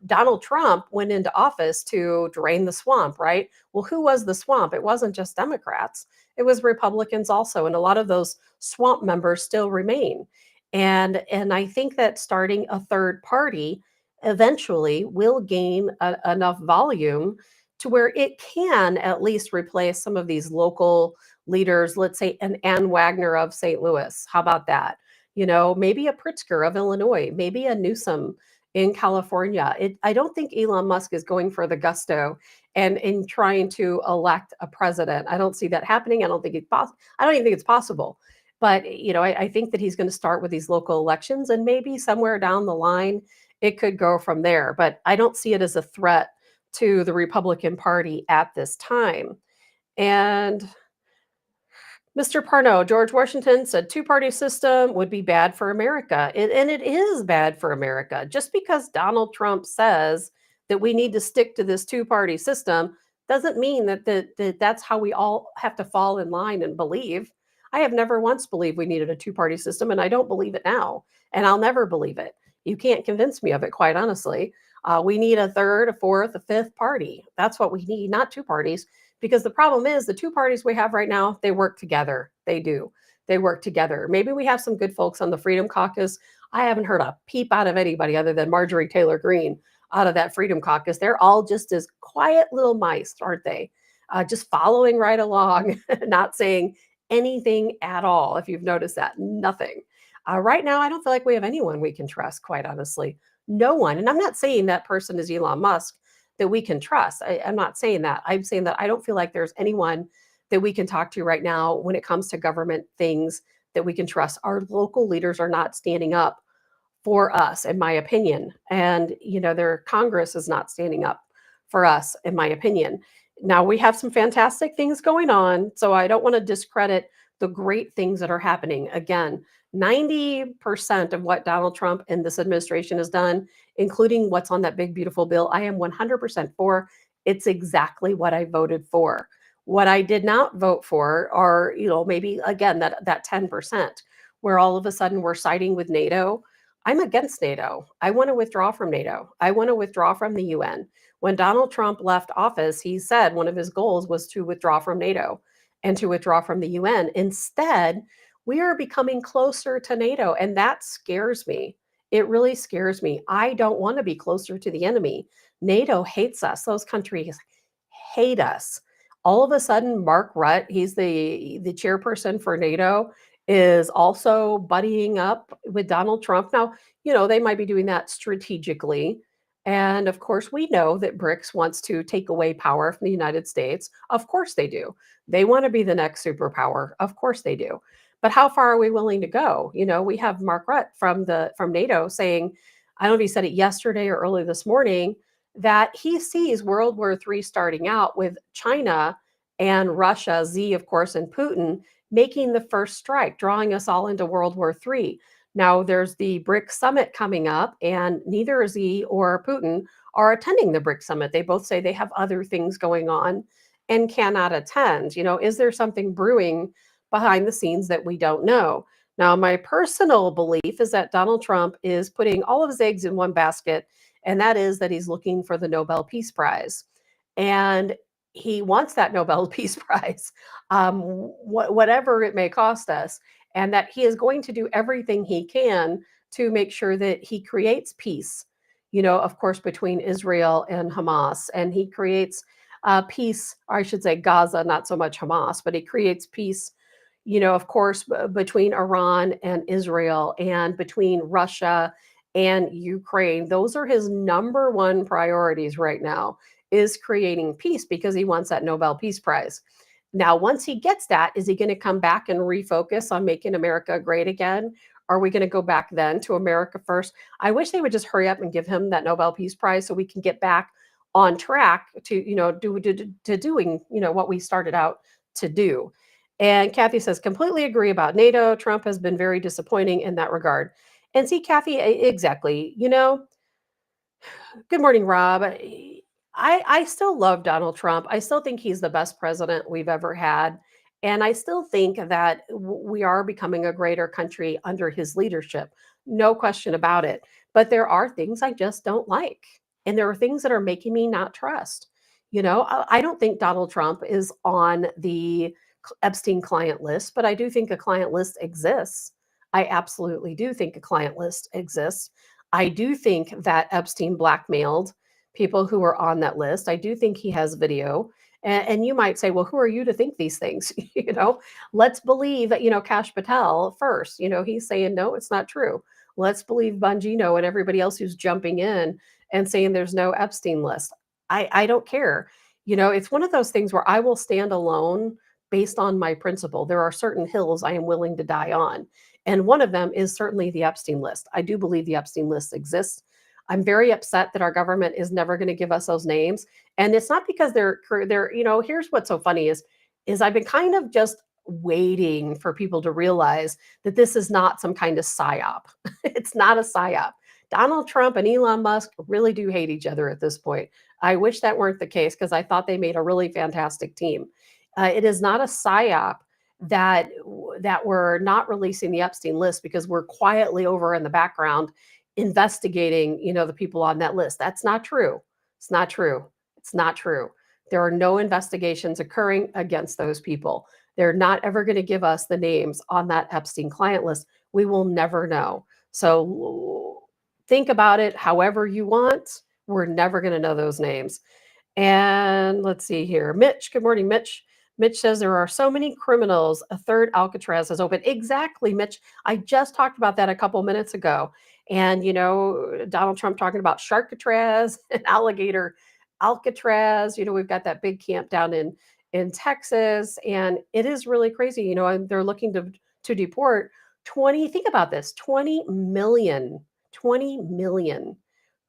Donald Trump went into office to drain the swamp, right? Well, who was the swamp? It wasn't just Democrats. It was Republicans also. And a lot of those swamp members still remain. And I think that starting a third party eventually will gain enough volume to where it can at least replace some of these local leaders. Let's say an Ann Wagner of St. Louis. How about that? Maybe a Pritzker of Illinois, maybe a Newsom in California. I don't think Elon Musk is going for the gusto and in trying to elect a president. I don't see that happening. I don't think it's possible. I don't even think it's possible. But I think that he's going to start with these local elections, and maybe somewhere down the line it could go from there. But I don't see it as a threat to the Republican Party at this time. And Mr. Parnell, George Washington said two-party system would be bad for America. And it is bad for America. Just because Donald Trump says that we need to stick to this two-party system doesn't mean that that's how we all have to fall in line and believe. I have never once believed we needed a two-party system, and I don't believe it now, and I'll never believe it. You can't convince me of it, quite honestly. We need a third, a fourth, a fifth party. That's what we need, not two parties. Because the problem is the two parties we have right now, they work together. They do. They work together. Maybe we have some good folks on the Freedom Caucus. I haven't heard a peep out of anybody other than Marjorie Taylor Greene out of that Freedom Caucus. They're all just as quiet little mice, aren't they? Just following right along, not saying anything at all. If you've noticed that, nothing. Right now, I don't feel like we have anyone we can trust, quite honestly. No one. And I'm not saying that person is Elon Musk that we can trust. I'm not saying that. I'm saying that I don't feel like there's anyone that we can talk to right now when it comes to government things that we can trust. Our local leaders are not standing up for us, in my opinion. And, their Congress is not standing up for us, in my opinion. Now, we have some fantastic things going on. So I don't want to discredit the great things that are happening. Again, 90% of what Donald Trump and this administration has done, including what's on that big, beautiful bill, I am 100% for. It's exactly what I voted for. What I did not vote for are, maybe again, that 10% where all of a sudden we're siding with NATO. I'm against NATO. I want to withdraw from NATO. I want to withdraw from the UN. When Donald Trump left office, he said one of his goals was to withdraw from NATO and to withdraw from the UN. Instead, we are becoming closer to NATO, and that scares me. It really scares me. I don't want to be closer to the enemy. NATO hates us. Those countries hate us. All of a sudden, Mark Rutte, he's the chairperson for NATO, is also buddying up with Donald Trump. Now, they might be doing that strategically. And of course, we know that BRICS wants to take away power from the United States. Of course they do. They want to be the next superpower. Of course they do. But how far are we willing to go? We have Mark Rutte from NATO saying, I don't know if he said it yesterday or early this morning, that he sees World War III starting out with China and Russia, Z, of course, and Putin making the first strike, drawing us all into World War III. Now, there's the BRICS summit coming up, and neither Z or Putin are attending the BRICS summit. They both say they have other things going on and cannot attend. Is there something brewing behind the scenes that we don't know? Now, my personal belief is that Donald Trump is putting all of his eggs in one basket, and that is that he's looking for the Nobel Peace Prize. And he wants that Nobel Peace Prize, whatever it may cost us, and that he is going to do everything he can to make sure that he creates peace, of course, between Israel and Hamas. And he creates peace, or I should say Gaza, not so much Hamas, but he creates peace, of course, between Iran and Israel and between Russia and Ukraine. Those are his number one priorities right now, is creating peace, because he wants that Nobel Peace Prize. Now, once he gets that, is he going to come back and refocus on making America great again? Are we going to go back then to America first? I wish they would just hurry up and give him that Nobel Peace Prize so we can get back on track to, doing, what we started out to do. And Kathy says, completely agree about NATO. Trump has been very disappointing in that regard. And see, Kathy, exactly. Good morning, Rob. I still love Donald Trump. I still think he's the best president we've ever had. And I still think that we are becoming a greater country under his leadership. No question about it. But there are things I just don't like. And there are things that are making me not trust. I don't think Donald Trump is on the Epstein client list, but I do think a client list exists. I absolutely do think a client list exists. I do think that Epstein blackmailed people who are on that list. I do think he has video. And you might say, well, who are you to think these things? Let's believe that, Kash Patel first. He's saying, no, it's not true. Let's believe Bongino and everybody else who's jumping in and saying there's no Epstein list. I don't care. It's one of those things where I will stand alone based on my principle. There are certain hills I am willing to die on. And one of them is certainly the Epstein list. I do believe the Epstein list exists. I'm very upset that our government is never going to give us those names. And it's not because they're, here's what's so funny is I've been kind of just waiting for people to realize that this is not some kind of psyop. It's not a psyop. Donald Trump and Elon Musk really do hate each other at this point. I wish that weren't the case because I thought they made a really fantastic team. It is not a psyop that we're not releasing the Epstein list because we're quietly over in the background investigating, the people on that list. That's not true. It's not true. It's not true. There are no investigations occurring against those people. They're not ever going to give us the names on that Epstein client list. We will never know. So think about it however you want. We're never going to know those names. And let's see here. Mitch, good morning, Mitch. Mitch says there are so many criminals. A third Alcatraz has opened. Exactly, Mitch. I just talked about that a couple minutes ago. And, Donald Trump talking about Sharkatraz and alligator Alcatraz. We've got that big camp down in Texas. And it is really crazy. And they're looking to deport 20, think about this, 20 million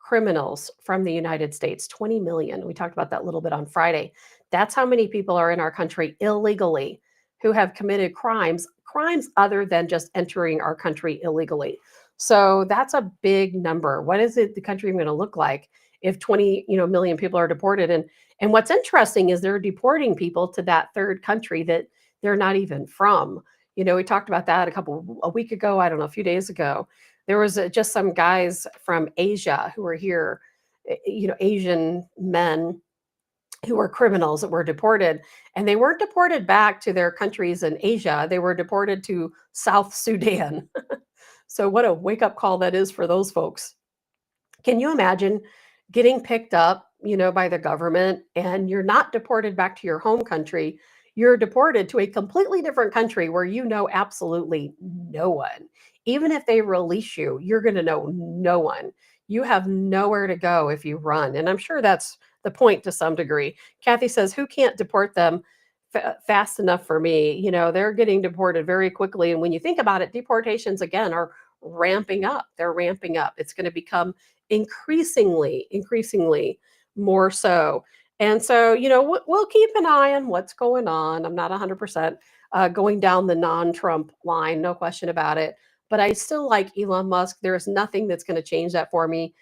criminals from the United States, 20 million. We talked about that a little bit on Friday. That's how many people are in our country illegally who have committed crimes other than just entering our country illegally. So that's a big number. What is the country going to look like if 20, million people are deported? And what's interesting is they're deporting people to that third country that they're not even from. We talked about that a week ago, I don't know, a few days ago. There was just some guys from Asia who were here, Asian men who were criminals that were deported, and they weren't deported back to their countries in Asia. They were deported to South Sudan. So what a wake-up call that is for those folks. Can you imagine getting picked up, by the government, and you're not deported back to your home country? You're deported to a completely different country where you know absolutely no one. Even if they release you, you're going to know no one. You have nowhere to go if you run. And I'm sure that's the point to some degree. Kathy says, who can't deport them fast enough for me? They're getting deported very quickly. And when you think about it, deportations again are ramping up. They're ramping up. It's going to become increasingly more so. And so, we'll keep an eye on what's going on. I'm not 100% going down the non-Trump line, no question about it. But I still like Elon Musk. There is nothing that's going to change that for me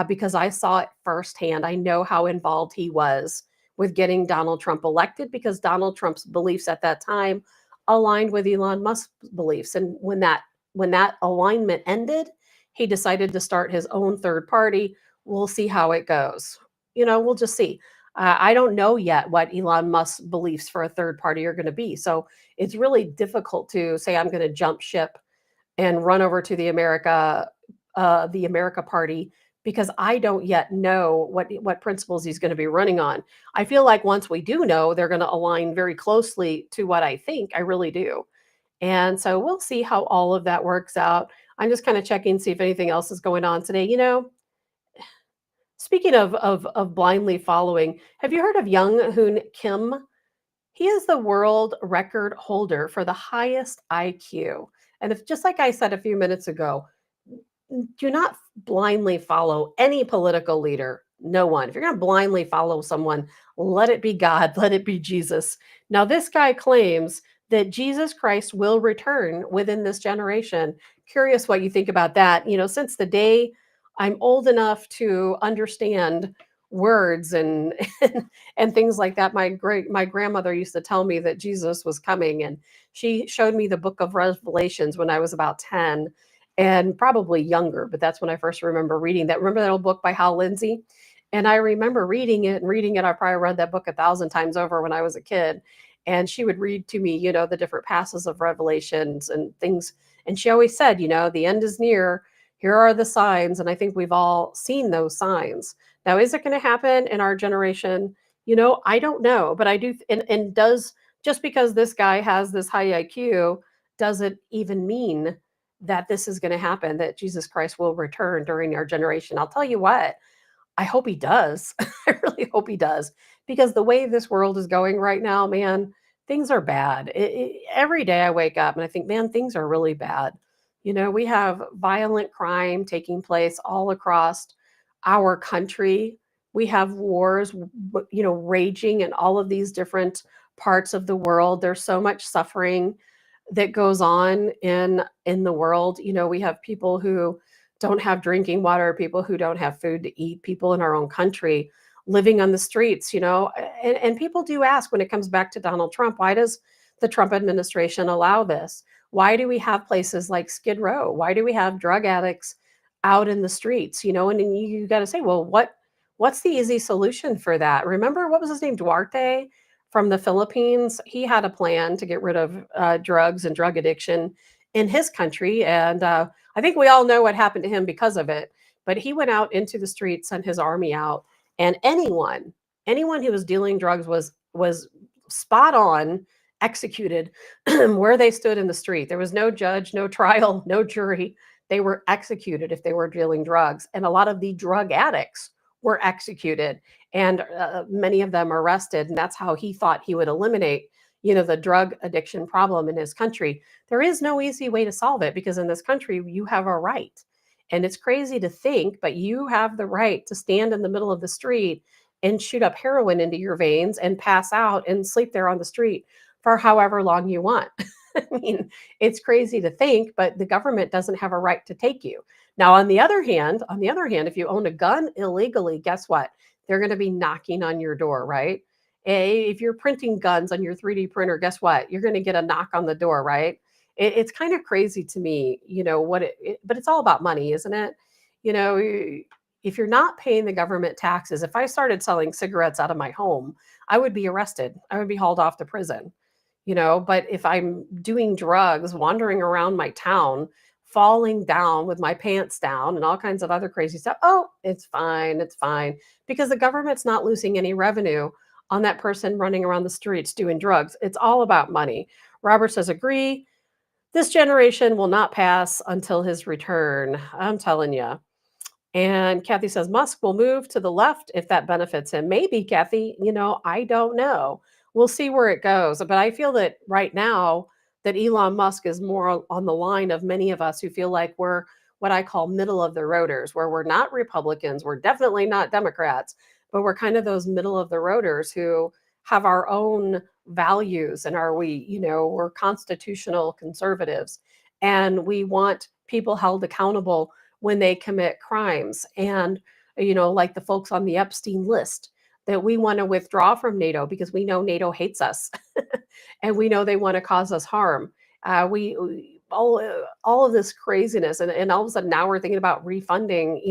because I saw it firsthand. I know how involved he was with getting Donald Trump elected because Donald Trump's beliefs at that time aligned with Elon Musk's beliefs. And when that alignment ended, he decided to start his own third party. We'll see how it goes. We'll just see. I don't know yet what Elon Musk's beliefs for a third party are going to be. So it's really difficult to say I'm going to jump ship and run over to the America Party because I don't yet know what principles he's going to be running on. I feel like once we do know, they're going to align very closely to what I think. I really do. And so we'll see how all of that works out. I'm just kind of checking, see if anything else is going on today. Speaking of blindly following, have you heard of Young Hoon Kim? He is the world record holder for the highest IQ. And if, just like I said a few minutes ago, do not blindly follow any political leader. No one. If you're going to blindly follow someone, let it be God, let it be Jesus. Now, this guy claims that Jesus Christ will return within this generation. Curious what you think about that. Since the day I'm old enough to understand words and and things like that, my grandmother used to tell me that Jesus was coming, and she showed me the book of Revelations when I was about 10 and probably younger, but that's when I first remember reading that. Remember that old book by Hal Lindsey? And I remember reading it. I probably read that book 1,000 times over when I was a kid. And she would read to me, the different passages of Revelations and things. And she always said, the end is near. Here are the signs. And I think we've all seen those signs. Now, is it going to happen in our generation? I don't know, but I do. And does, just because this guy has this high IQ, does it even mean that this is going to happen, that Jesus Christ will return during our generation? I'll tell you what, I hope he does. I really hope he does, because the way this world is going right now, man, things are bad. Every day I wake up and I think, man, things are really bad. We have violent crime taking place all across our country. We have wars, raging in all of these different parts of the world. There's so much suffering that goes on in the world. We have people who don't have drinking water, people who don't have food to eat, people in our own country living on the streets. And people do ask, when it comes back to Donald Trump, why does the Trump administration allow this? Why do we have places like Skid Row? Why do we have drug addicts out in the streets? And then you got to say, well, what's the easy solution for that? Remember, what was his name, Duarte from the Philippines? He had a plan to get rid of drugs and drug addiction in his country, and I think we all know what happened to him because of it. But he went out into the streets, sent his army out, and anyone who was dealing drugs was spot on executed where they stood in the street. There was no judge, no trial, no jury. They were executed if they were dealing drugs, and a lot of the drug addicts were executed, and many of them arrested. And that's how he thought he would eliminate the drug addiction problem in his country. There is no easy way to solve it, because in this country you have a right. And it's crazy to think, but you have the right to stand in the middle of the street and shoot up heroin into your veins and pass out and sleep there on the street for however long you want. I mean, it's crazy to think, but the government doesn't have a right to take you. Now, on the other hand, if you own a gun illegally, guess what? They're going to be knocking on your door, right? If you're printing guns on your 3D printer, guess what? You're going to get a knock on the door, right? It's kind of crazy to me, but it's all about money, isn't it? You know, if you're not paying the government taxes, if I started selling cigarettes out of my home, I would be arrested. I would be hauled off to prison. But if I'm doing drugs, wandering around my town, falling down with my pants down and all kinds of other crazy stuff, oh, it's fine. It's fine. Because the government's not losing any revenue on that person running around the streets doing drugs. It's all about money. Robert says, agree. This generation will not pass until his return. I'm telling you. And Kathy says Musk will move to the left if that benefits him. Maybe, Kathy, I don't know. We'll see where it goes. But I feel that right now that Elon Musk is more on the line of many of us who feel like we're what I call middle of the roaders, where we're not Republicans, we're definitely not Democrats, but we're kind of those middle of the roaders who have our own values, and we're constitutional conservatives, and we want people held accountable when they commit crimes. And, like the folks on the Epstein list, that we want to withdraw from NATO because we know NATO hates us and we know they want to cause us harm. All of this craziness. And all of a sudden now we're thinking about refunding,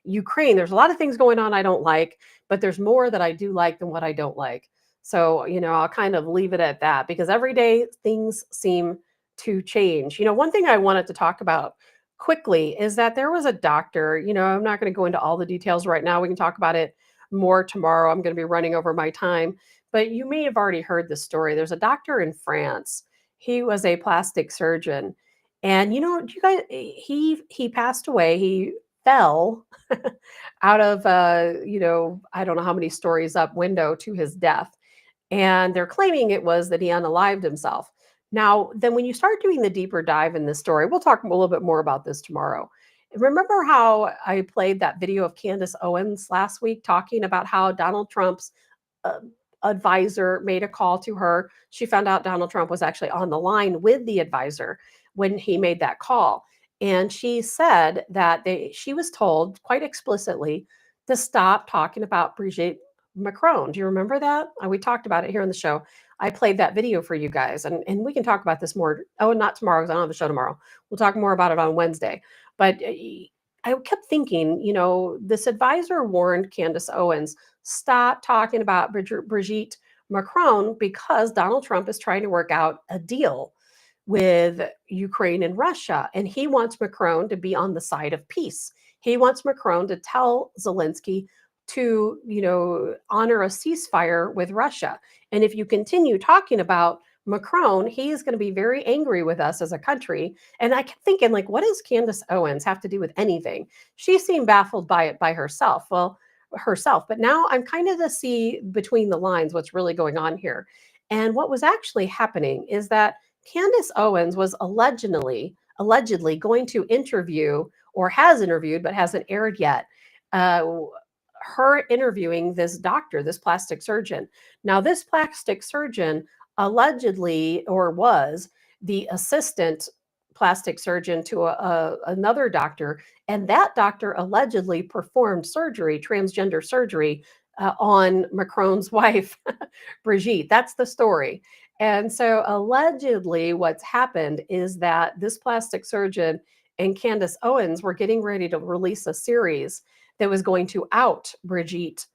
Ukraine. There's a lot of things going on I don't like, but there's more that I do like than what I don't like. So, I'll kind of leave it at that, because every day things seem to change. One thing I wanted to talk about quickly is that there was a doctor, I'm not going to go into all the details right now. We can talk about it more tomorrow. I'm going to be running over my time, but you may have already heard this story. There's a doctor in France. He was a plastic surgeon, and you guys, he passed away. He fell out of I don't know how many stories up window to his death, and they're claiming it was that he unalived himself. Now, then when you start doing the deeper dive in this story, we'll talk a little bit more about this tomorrow. Remember how I played that video of Candace Owens last week talking about how Donald Trump's uh, advisor made a call to her? She found out Donald Trump was actually on the line with the advisor when he made that call. And she said that she was told quite explicitly to stop talking about Brigitte Macron. Do you remember that? We talked about it here on the show. I played that video for you guys, and we can talk about this more. Oh, not tomorrow, because I don't have a show tomorrow. We'll talk more about it on Wednesday. But I kept thinking, this advisor warned Candace Owens, stop talking about Brigitte Macron, because Donald Trump is trying to work out a deal with Ukraine and Russia. And he wants Macron to be on the side of peace. He wants Macron to tell Zelensky to, honor a ceasefire with Russia. And if you continue talking about Macron, he is going to be very angry with us as a country. And I kept thinking, like, what does Candace Owens have to do with anything? She seemed baffled by it by herself. But now I'm kind of to see between the lines what's really going on here. And what was actually happening is that Candace Owens was allegedly going to interview, or has interviewed but hasn't aired yet, her interviewing this doctor, this plastic surgeon. Now, this plastic surgeon allegedly or was the assistant plastic surgeon to another doctor, and that doctor allegedly performed surgery, transgender surgery, on Macron's wife, Brigitte. That's the story. And so allegedly, what's happened is that this plastic surgeon and Candace Owens were getting ready to release a series that was going to out Brigitte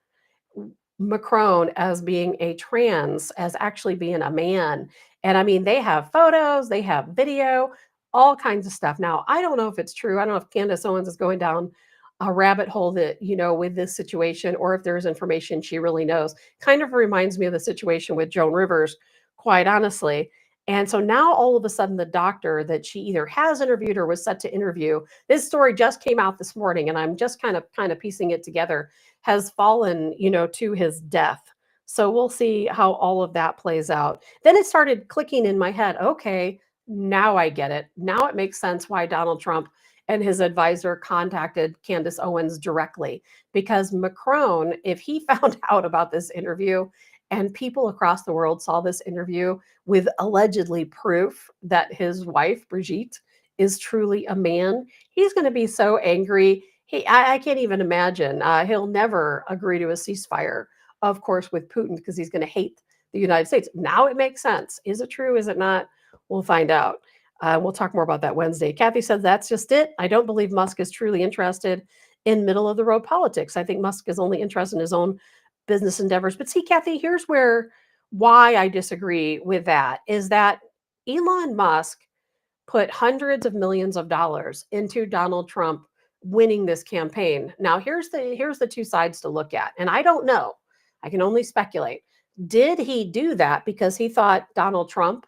Macron as being a trans, as actually being a man. And I mean, they have photos, they have video, all kinds of stuff. Now, I don't know if it's true. I don't know if Candace Owens is going down a rabbit hole that, with this situation, or if there's information she really knows. Kind of reminds me of the situation with Joan Rivers, quite honestly. And so now all of a sudden, the doctor that she either has interviewed or was set to interview, this story just came out this morning, and I'm just kind of piecing it together, has fallen, to his death. So we'll see how all of that plays out. Then it started clicking in my head. Okay, now I get it. Now it makes sense why Donald Trump and his advisor contacted Candace Owens directly, because Macron, if he found out about this interview and people across the world saw this interview with allegedly proof that his wife, Brigitte, is truly a man, he's going to be so angry. I can't even imagine. He'll never agree to a ceasefire, of course, with Putin, because he's going to hate the United States. Now it makes sense. Is it true? Is it not? We'll find out. We'll talk more about that Wednesday. Kathy says that's just it. I don't believe Musk is truly interested in middle of the road politics. I think Musk is only interested in his own business endeavors. But see, Kathy, here's why I disagree with that, is that Elon Musk put hundreds of millions of dollars into Donald Trump winning this campaign. Now, here's the two sides to look at. And I don't know. I can only speculate. Did he do that because he thought Donald Trump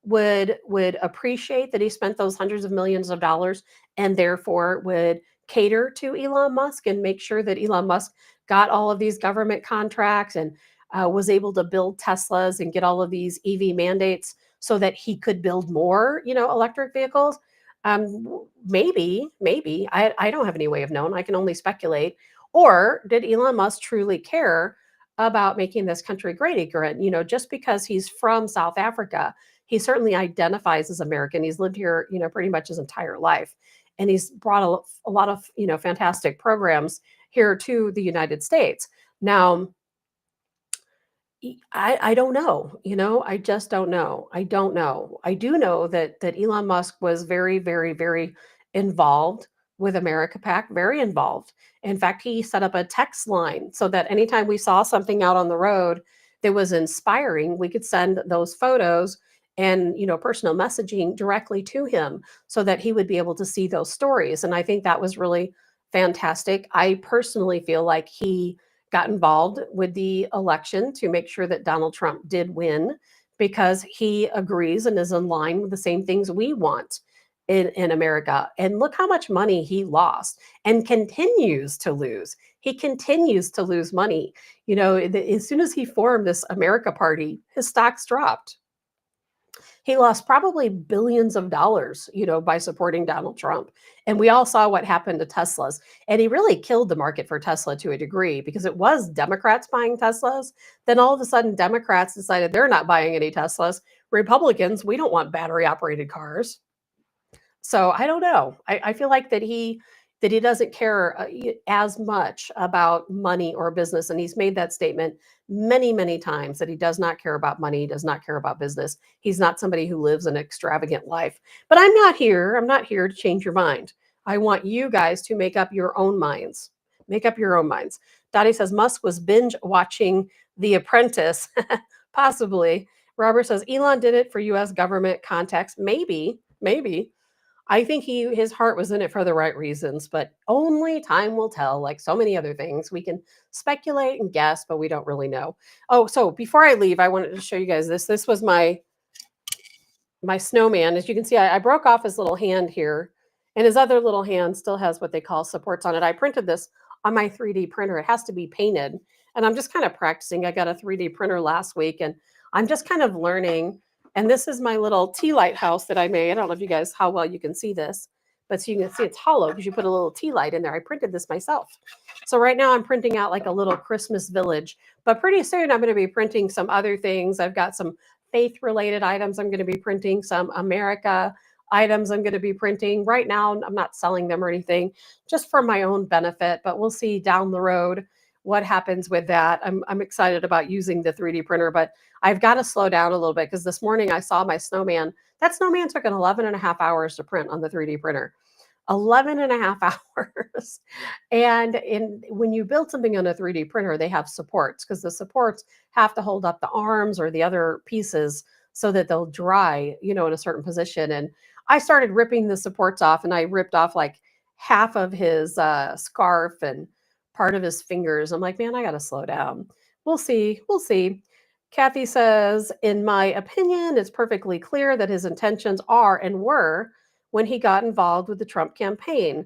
would appreciate that he spent those hundreds of millions of dollars, and therefore would cater to Elon Musk and make sure that Elon Musk got all of these government contracts and was able to build Teslas and get all of these EV mandates so that he could build more, electric vehicles? Maybe. I don't have any way of knowing. I can only speculate. Or did Elon Musk truly care about making this country great again? Just because he's from South Africa, he certainly identifies as American. He's lived here, pretty much his entire life. And he's brought a lot of, fantastic programs here to the United States. Now, I don't know, I just don't know. I don't know. I do know that Elon Musk was very, very, very involved with America PAC, very involved. In fact, he set up a text line so that anytime we saw something out on the road that was inspiring, we could send those photos and, personal messaging directly to him so that he would be able to see those stories. And I think that was really fantastic. I personally feel like he got involved with the election to make sure that Donald Trump did win, because he agrees and is in line with the same things we want in America. And look how much money he lost and continues to lose. He continues to lose money. As soon as he formed this America Party, his stocks dropped. He lost probably billions of dollars, by supporting Donald Trump. And we all saw what happened to Teslas. And he really killed the market for Tesla to a degree, because it was Democrats buying Teslas. Then all of a sudden, Democrats decided they're not buying any Teslas. Republicans, we don't want battery operated cars. So I don't know. I feel like that he doesn't care as much about money or business. And he's made that statement many, many times, that he does not care about money, does not care about business. He's not somebody who lives an extravagant life. But I'm not here to change your mind. I want you guys to make up your own minds. Make up your own minds. Dottie says Musk was binge watching The Apprentice. Possibly. Robert says Elon did it for US government context. Maybe. I think his heart was in it for the right reasons, but only time will tell. Like so many other things, we can speculate and guess, but we don't really know. Oh, so before I leave, I wanted to show you guys this. This was my snowman. As you can see, I broke off his little hand here, and his other little hand still has what they call supports on it. I printed this on my 3D printer. It has to be painted, and I'm just kind of practicing. I got a 3D printer last week, and I'm just kind of learning. And this is my little tea light house that I made. I don't know if you guys, how well you can see this, but so you can see it's hollow because you put a little tea light in there. I printed this myself. So right now I'm printing out like a little Christmas village, but pretty soon I'm going to be printing some other things. I've got some faith related items I'm going to be printing, some America items I'm going to be printing. Right now I'm not selling them or anything, just for my own benefit, but we'll see down the road what happens with that. I'm excited about using the 3D printer, but I've got to slow down a little bit because this morning I saw my snowman. That snowman took an 11 and a half hours to print on the 3D printer. 11 and a half hours. When you build something on a 3D printer, they have supports because the supports have to hold up the arms or the other pieces so that they'll dry, in a certain position. And I started ripping the supports off, and I ripped off like half of his scarf and part of his fingers. I'm like, man, I got to slow down. We'll see. We'll see. Kathy says, in my opinion, it's perfectly clear that his intentions are and were when he got involved with the Trump campaign.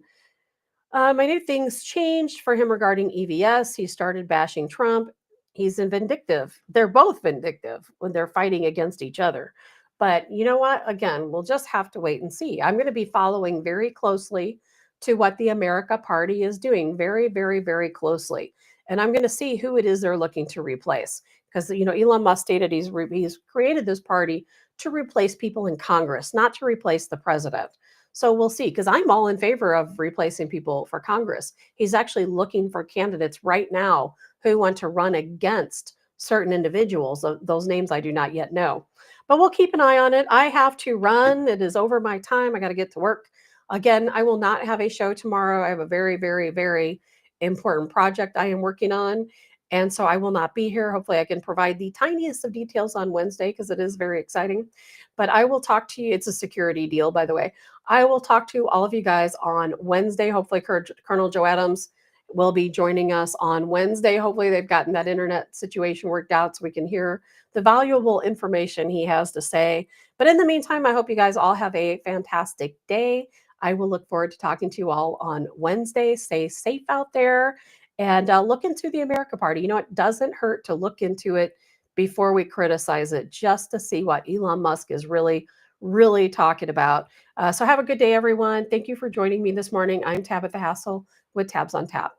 I knew things changed for him regarding EVS. He started bashing Trump. He's vindictive. They're both vindictive when they're fighting against each other. But you know what? Again, we'll just have to wait and see. I'm going to be following very closely to what the America Party is doing, very, very, very closely. And I'm going to see who it is they're looking to replace. Because, Elon Musk stated he's created this party to replace people in Congress, not to replace the president. So we'll see, because I'm all in favor of replacing people for Congress. He's actually looking for candidates right now who want to run against certain individuals. Those names I do not yet know. But we'll keep an eye on it. I have to run. It is over my time. I got to get to work. Again, I will not have a show tomorrow. I have a very, very, very important project I am working on. And so I will not be here. Hopefully, I can provide the tiniest of details on Wednesday because it is very exciting. But I will talk to you. It's a security deal, by the way. I will talk to all of you guys on Wednesday. Hopefully, Colonel Joe Adams will be joining us on Wednesday. Hopefully, they've gotten that internet situation worked out so we can hear the valuable information he has to say. But in the meantime, I hope you guys all have a fantastic day. I will look forward to talking to you all on Wednesday. Stay safe out there and look into the America Party. It doesn't hurt to look into it before we criticize it, just to see what Elon Musk is really, really talking about. So have a good day, everyone. Thank you for joining me this morning. I'm Tabitha Hassell with Tabs on Tap.